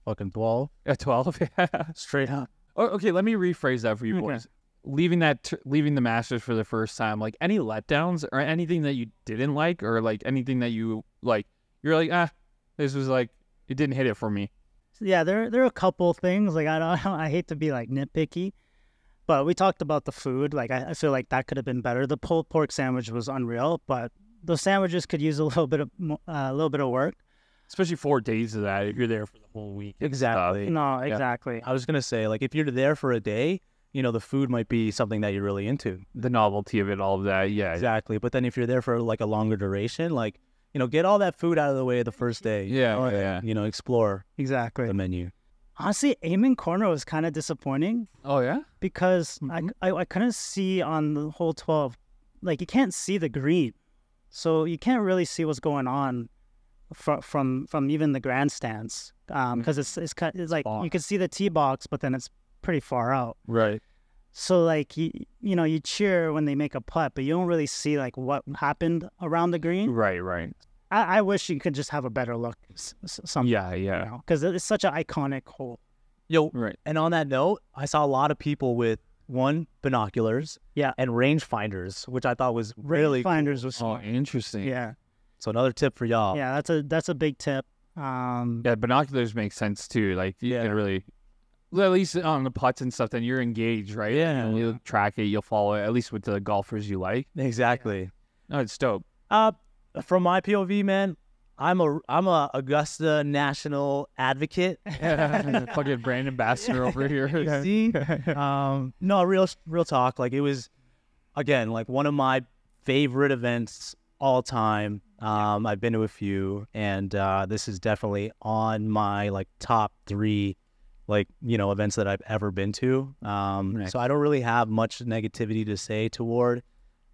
fucking 12. A 12? Yeah. Straight up. Oh, okay, let me rephrase that for you boys. Leaving the Masters for the first time, like, any letdowns or anything that you didn't like, or like anything that you like, you're like, this was like, it didn't hit it for me. Yeah, there are a couple things. Like, I hate to be like nitpicky, but we talked about the food. Like, I feel like that could have been better. The pulled pork sandwich was unreal, but those sandwiches could use a little bit of work. especially 4 days of that. If you're there for the whole week, Exactly. No, exactly. I was gonna say, like, if you're there for a day, you know, the food might be something that you're really into. The novelty of it, all of that, yeah, Exactly. But then if you're there for like a longer duration, like, you know, get all that food out of the way the first day. Yeah. You know, explore Exactly. the menu. Honestly, Amen Corner was kind of disappointing Oh yeah, because I couldn't see on the whole 12, like you can't see the green, so you can't really see what's going on from even the grandstands because it's like you can see the tee box, but then it's pretty far out. right. So like you know you cheer when they make a putt, but you don't really see like what happened around the green. Right. I wish you could just have a better look. Yeah. Because it's such an iconic hole. Yo, Right. and on that note, I saw a lot of people with binoculars, and rangefinders, which I thought was really cool. Finders was Oh, interesting. yeah. So another tip for y'all. Yeah, that's a big tip. Yeah, binoculars make sense too. Like you can really, well, at least on the putts and stuff, then you're engaged, right? Yeah. You'll track it, you'll follow it, at least with the golfers you like. Exactly. No, it's dope. From my POV, man, I'm a Augusta national advocate. Fucking brand ambassador over here. See, no, real talk. Like, it was, again, like one of my favorite events all time. I've been to a few, and this is definitely on my like top 3, like, you know, events that I've ever been to. Nice. So I don't really have much negativity to say toward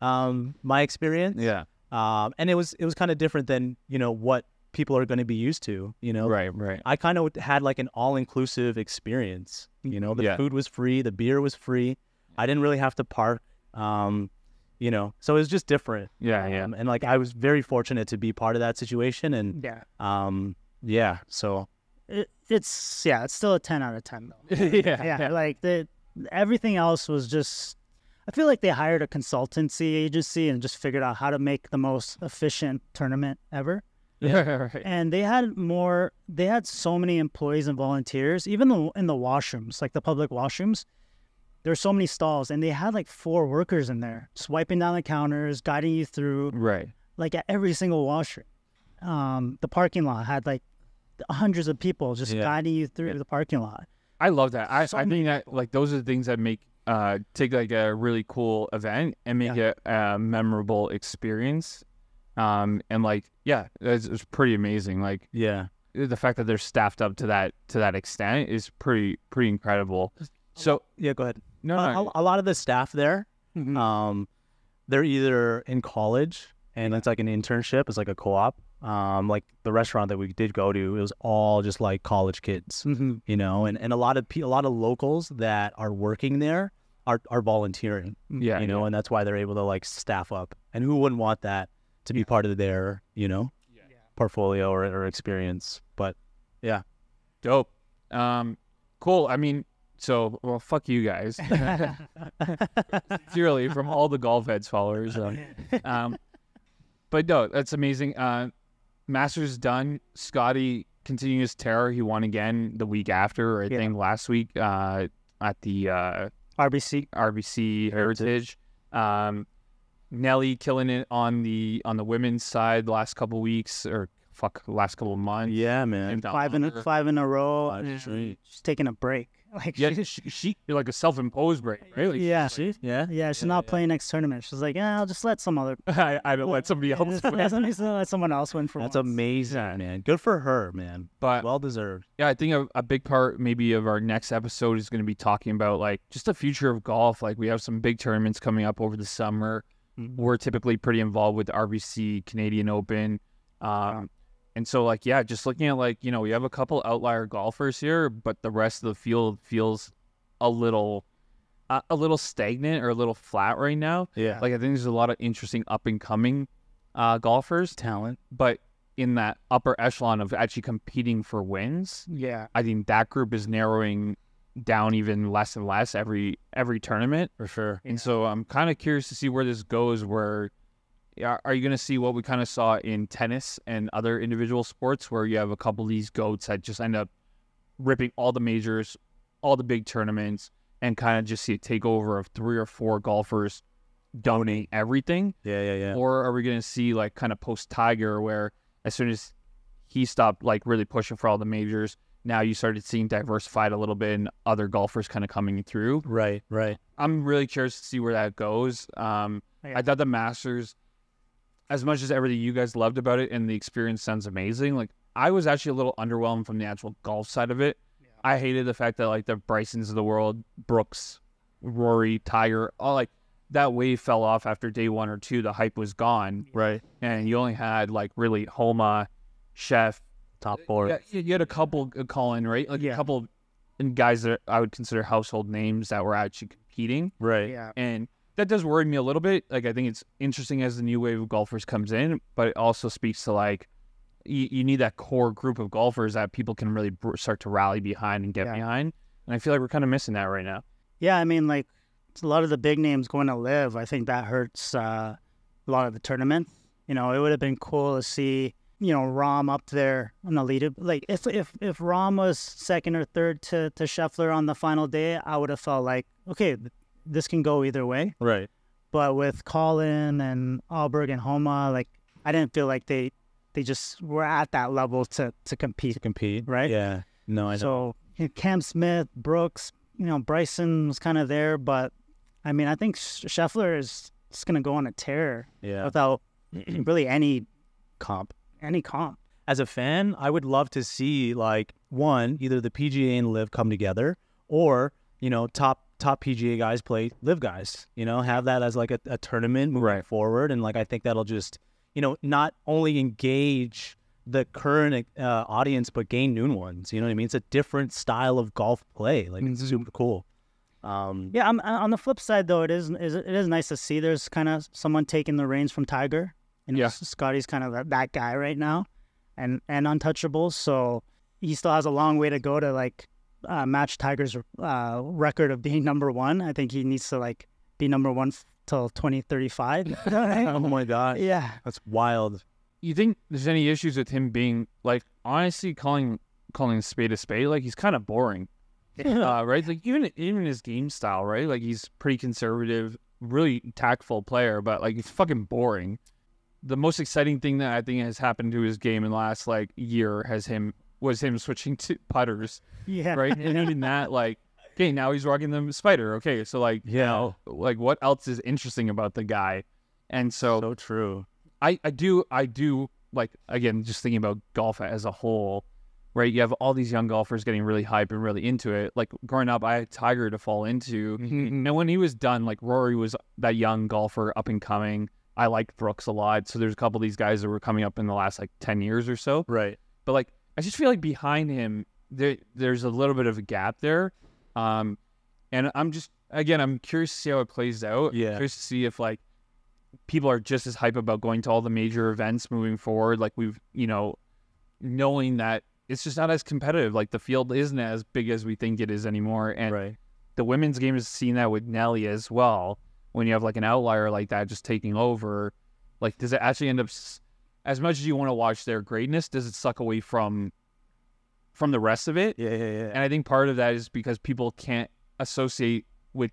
my experience. Yeah. And it was kind of different than, you know, what people are going to be used to, you know. Right. I kind of had like an all-inclusive experience. You know, the food was free, the beer was free. I didn't really have to park. You know, so it was just different. Yeah. And like I was very fortunate to be part of that situation, and so it's still a 10 out of 10 though. yeah. Like everything else was just, I feel like they hired a consultancy agency and just figured out how to make the most efficient tournament ever. Yeah. Right. And they had so many employees and volunteers, even in the washrooms, like the public washrooms. There's so many stalls, and they had like 4 workers in there, just wiping down the counters, guiding you through. Right. Like at every single washroom. The parking lot had like hundreds of people just guiding you through the parking lot. I love that. I think that like those are the things that make take like a really cool event and make it a memorable experience. And like it's pretty amazing. Like the fact that they're staffed up to that extent is pretty incredible. So go ahead. No. A lot of the staff there, they're either in college and it's like an internship, it's like a co-op. Like the restaurant that we did go to, it was all just like college kids, you know, and a lot of locals that are working there are volunteering, you know, and that's why they're able to like staff up. And who wouldn't want that to be part of their, you know, portfolio or experience? But dope. Cool. I mean, so, well, fuck you guys. Sincerely, from all the Golfheadz followers. But no, that's amazing. Masters done. Scottie continuing his terror. He won again the week after, I think last week at the RBC Heritage. Nelly killing it on the women's side the last couple weeks, or last couple of months. Yeah, man. 5 in a row. She's taking a break. Like she like a self-imposed break, right? Like, she's not playing next tournament. She's like, I'll just let some other. I don't let somebody else win. Let someone else win for That's once. amazing, man. Good for her, man. But well deserved. Yeah, I think a big part maybe of our next episode is going to be talking about like just the future of golf. Like we have some big tournaments coming up over the summer. We're typically pretty involved with the RBC, Canadian Open. And so, like, just looking at, like, you know, we have a couple outlier golfers here, but the rest of the field feels a little stagnant or a little flat right now. Yeah. Like, I think there's a lot of interesting up-and-coming golfers. Talent. But in that upper echelon of actually competing for wins, I think that group is narrowing down even less and less every tournament. For sure. And so I'm kind of curious to see where this goes, where... Are you going to see what we kind of saw in tennis and other individual sports where you have a couple of these GOATs that just end up ripping all the majors, all the big tournaments, and kind of just see a takeover of 3 or 4 golfers dominate everything? Yeah. Or are we going to see like kind of post-Tiger where as soon as he stopped like really pushing for all the majors. Now you started seeing diversified a little bit and other golfers kind of coming through. Right. I'm really curious to see where that goes. I thought the Masters, as much as everything you guys loved about it and the experience sounds amazing, like I was actually a little underwhelmed from the actual golf side of it. Yeah. I hated the fact that like the Brysons of the world, Brooks, Rory, Tiger, all like that wave fell off after day 1 or 2. The hype was gone. Right. And you only had like really Homa, Chef, top 4. Yeah, you had a couple Colin, right? Like a couple guys that I would consider household names that were actually competing. Right. Yeah. And that does worry me a little bit. Like, I think it's interesting as the new wave of golfers comes in, but it also speaks to like, you need that core group of golfers that people can really start to rally behind and get behind. And I feel like we're kind of missing that right now. Yeah. I mean, like a lot of the big names going to live. I think that hurts a lot of the tournament. You know, it would have been cool to see, you know, Rahm up there on the lead. Like if Rahm was 2nd or 3rd to Scheffler on the final day, I would have felt like, okay, this can go either way. Right. But with Colin and Alberg and Homa, like I didn't feel like they just were at that level to compete. Right. Yeah. No, I know. So Cam Smith, Brooks, you know, Bryson was kind of there, but I mean, I think Scheffler is just gonna go on a tear. Yeah. Without really any comp. As a fan, I would love to see like either the PGA and LIV come together, or you know, top PGA guys play LIV guys. You know, have that as like a tournament moving forward, and like I think that'll just, you know, not only engage the current audience but gain new ones. You know what I mean? It's a different style of golf play. Like it's super cool. Yeah. On the flip side though, it is nice to see there's kind of someone taking the reins from Tiger. And Scottie's kind of that guy right now, and untouchable. So he still has a long way to go to like match Tiger's record of being #1. I think he needs to like be #1 till 2035. Oh my god! Yeah, that's wild. You think there's any issues with him being like, honestly, calling spade a spade? Like he's kind of boring, right? Like even his game style, right? Like he's pretty conservative, really tactful player, but like he's fucking boring. The most exciting thing that I think has happened to his game in the last like year was him switching to putters. Yeah. Right. And even that, like, okay, now he's rocking the Spider. Okay, so like, now, like, what else is interesting about the guy? And so true. I do like, again, just thinking about golf as a whole, right? You have all these young golfers getting really hype and really into it. Like growing up, I had Tiger to fall into, and when he was done, like Rory was that young golfer up and coming. I liked Brooks a lot. So there's a couple of these guys that were coming up in the last like 10 years or so. Right. But like, I just feel like behind him, there's a little bit of a gap there. And I'm curious to see how it plays out. Yeah. Curious to see if like people are just as hype about going to all the major events moving forward. Like we've, you know, knowing that it's just not as competitive. Like the field isn't as big as we think it is anymore. And the women's game has seen that with Nelly as well. When you have like an outlier like that just taking over, like does it actually end up, as much as you want to watch their greatness, does it suck away from the rest of it? Yeah. And I think part of that is because people can't associate with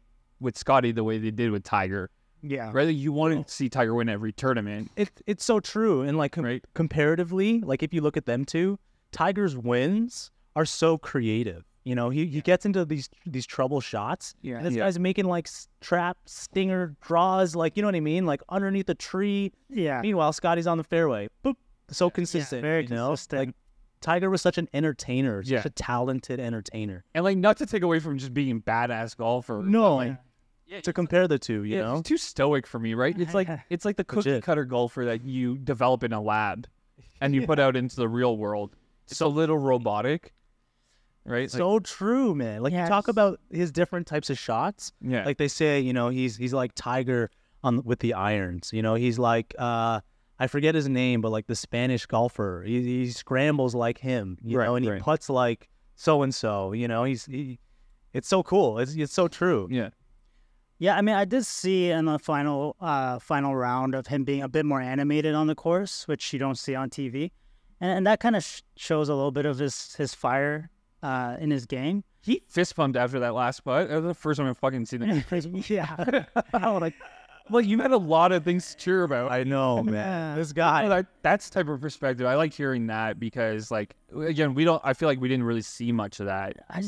Scottie the way they did with Tiger. Yeah. Right? You want to see Tiger win every tournament. It's so true. And like comparatively, like if you look at them two, Tiger's wins are so creative. You know, he gets into these trouble shots. Yeah. And this guy's making like trap stinger draws, like, you know what I mean? Like underneath the tree. Yeah. Meanwhile, Scotty's on the fairway. Boop. So consistent. Very consistent. Like Tiger was such an entertainer, such a talented entertainer. And like not to take away from just being a badass golfer. No. Like, to compare the two, you know? It's too stoic for me, right? It's like the cookie cutter golfer that you develop in a lab and you put out into the real world. It's a little robotic. Right? So true, man. Like you talk about his different types of shots. Yeah. Like they say, you know, he's like Tiger with the irons. You know, he's like I forget his name, but like the Spanish golfer. He scrambles like him, you know, and he putts like so and so. You know, it's so cool. It's so true. Yeah. Yeah, I mean, I did see in the final round of him being a bit more animated on the course, which you don't see on TV, and that kind of shows a little bit of his fire in his game. He fist pumped after that last putt. That was the first time I've fucking seen that. Yeah. Well, you've had a lot of things to cheer about. I know, man. This guy. That's type of perspective. I like hearing that because, like, again, I feel like we didn't really see much of that. I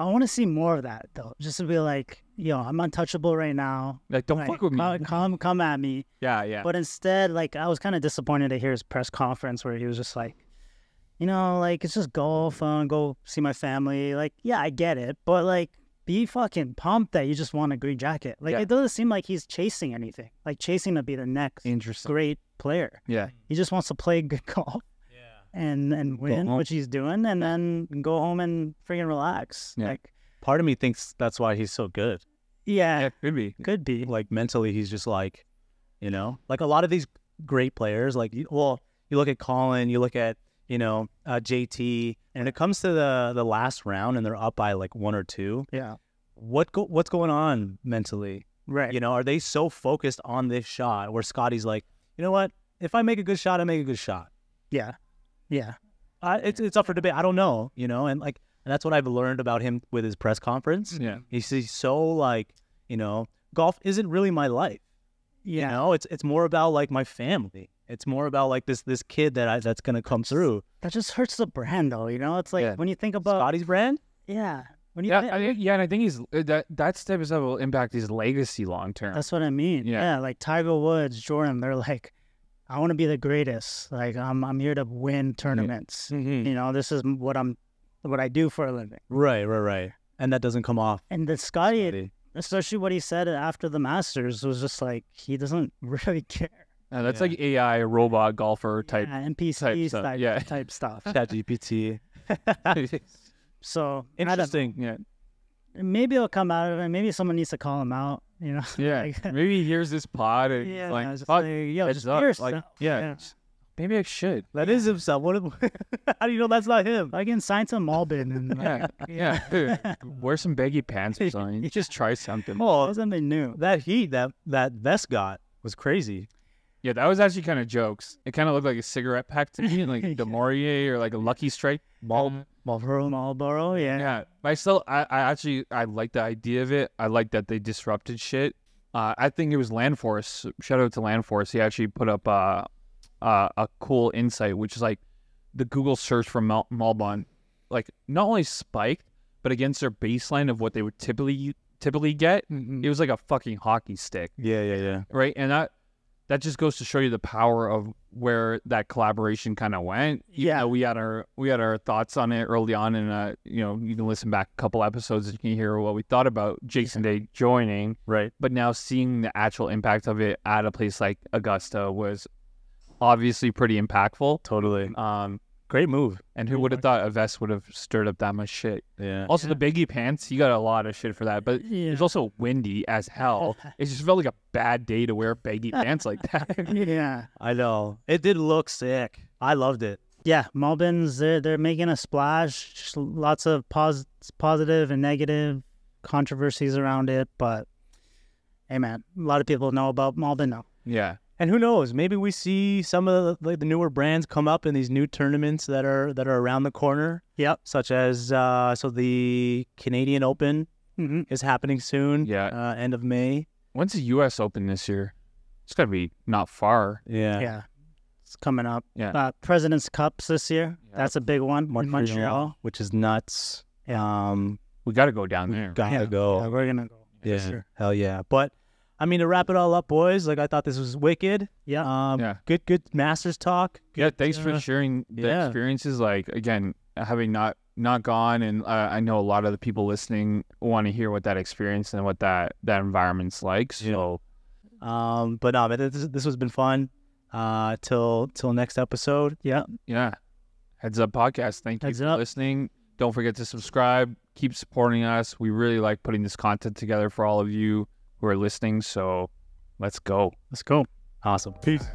want to see more of that though. Just to be like, yo, I'm untouchable right now. Like, don't fuck with me. Come at me. Yeah. But instead, like, I was kind of disappointed to hear his press conference where he was just like, you know, like, it's just golf, go see my family. Like, yeah, I get it, but like, be fucking pumped that you just want a green jacket. Like, it doesn't seem like he's chasing anything. Like, chasing to be the next great player. Yeah. He just wants to play good golf. Yeah. And win, which he's doing, and then go home and freaking relax. Yeah. Like, part of me thinks that's why he's so good. Yeah, could be. Could be. Like, mentally, he's just like, you know, like a lot of these great players, like, well, you look at Colin, you look at, you know, JT, and when it comes to the last round and they're up by like 1 or 2, yeah, what's going on mentally? Right. You know, are they so focused on this shot where Scottie's like, you know what? If I make a good shot, I make a good shot. Yeah. Yeah. It's up for debate. I don't know, you know, and that's what I've learned about him with his press conference. Yeah. He's so like, you know, golf isn't really my life. Yeah. You know, it's more about like my family. It's more about like this kid that's gonna come through. That just hurts the brand, though. You know, it's like when you think about Scottie's brand. Yeah. When you and I think he's that type of stuff will impact his legacy long term. That's what I mean. Yeah. Like Tiger Woods, Jordan, they're like, I want to be the greatest. Like I'm here to win tournaments. Mm-hmm. You know, this is what I do for a living. Right. And that doesn't come off. And the Scottie, especially what he said after the Masters, was just like he doesn't really care. That's like AI robot golfer type, NPC type stuff. ChatGPT. So interesting. Maybe it'll come out of it. Maybe someone needs to call him out. You know. Yeah. Like, maybe he hears this pod and maybe I should. That is himself. How do you know that's not him? I can sign some Malbon and dude, wear some baggy pants or something. Just try something. Oh, something new. That heat that Vest got was crazy. Yeah, that was actually kind of jokes. It kind of looked like a cigarette pack to me, like the Maurier or like a Lucky Strike. Marlboro, yeah. Yeah, but I like the idea of it. I like that they disrupted shit. I think it was Landforce. Shout out to Landforce. He actually put up a cool insight, which is like the Google search for Malbon, like not only spiked, but against their baseline of what they would typically get, it was like a fucking hockey stick. Yeah. Right, and that just goes to show you the power of where that collaboration kind of went. Yeah, we had our thoughts on it early on, and you know, you can listen back a couple episodes and you can hear what we thought about Jason Day joining. Right, but now seeing the actual impact of it at a place like Augusta was obviously pretty impactful. Totally. Great move. And who would have thought a vest would have stirred up that much shit? Yeah. Also, the baggy pants, he got a lot of shit for that. But it was also windy as hell. It just felt like a bad day to wear baggy pants like that. Yeah. I know. It did look sick. I loved it. Yeah, Malbon's, they're making a splash. Just lots of positive and negative controversies around it. But, hey, man, a lot of people know about Malbon now. Yeah. And who knows? Maybe we see some of the newer brands come up in these new tournaments that are around the corner. Yep. Such as the Canadian Open is happening soon. Yeah. End of May. When's the U.S. Open this year? It's got to be not far. Yeah. Yeah. It's coming up. Yeah. President's Cups this year. Yeah. That's a big one. Montreal, which is nuts. Yeah. We got to go down there. Gotta go. Yeah, we're gonna go. Yeah. Sure. Hell yeah. But I mean, to wrap it all up, boys, like I thought this was wicked. Yeah. Good Masters talk. Yeah, thanks for sharing the experiences. Like, again, having not gone, and I know a lot of the people listening want to hear what that experience and what that environment's like. So, but no, this has been fun. Till next episode. Yeah. Heads Up Podcast. Thank you for listening. Don't forget to subscribe. Keep supporting us. We really like putting this content together for all of you who are listening. So let's go. Awesome. Peace.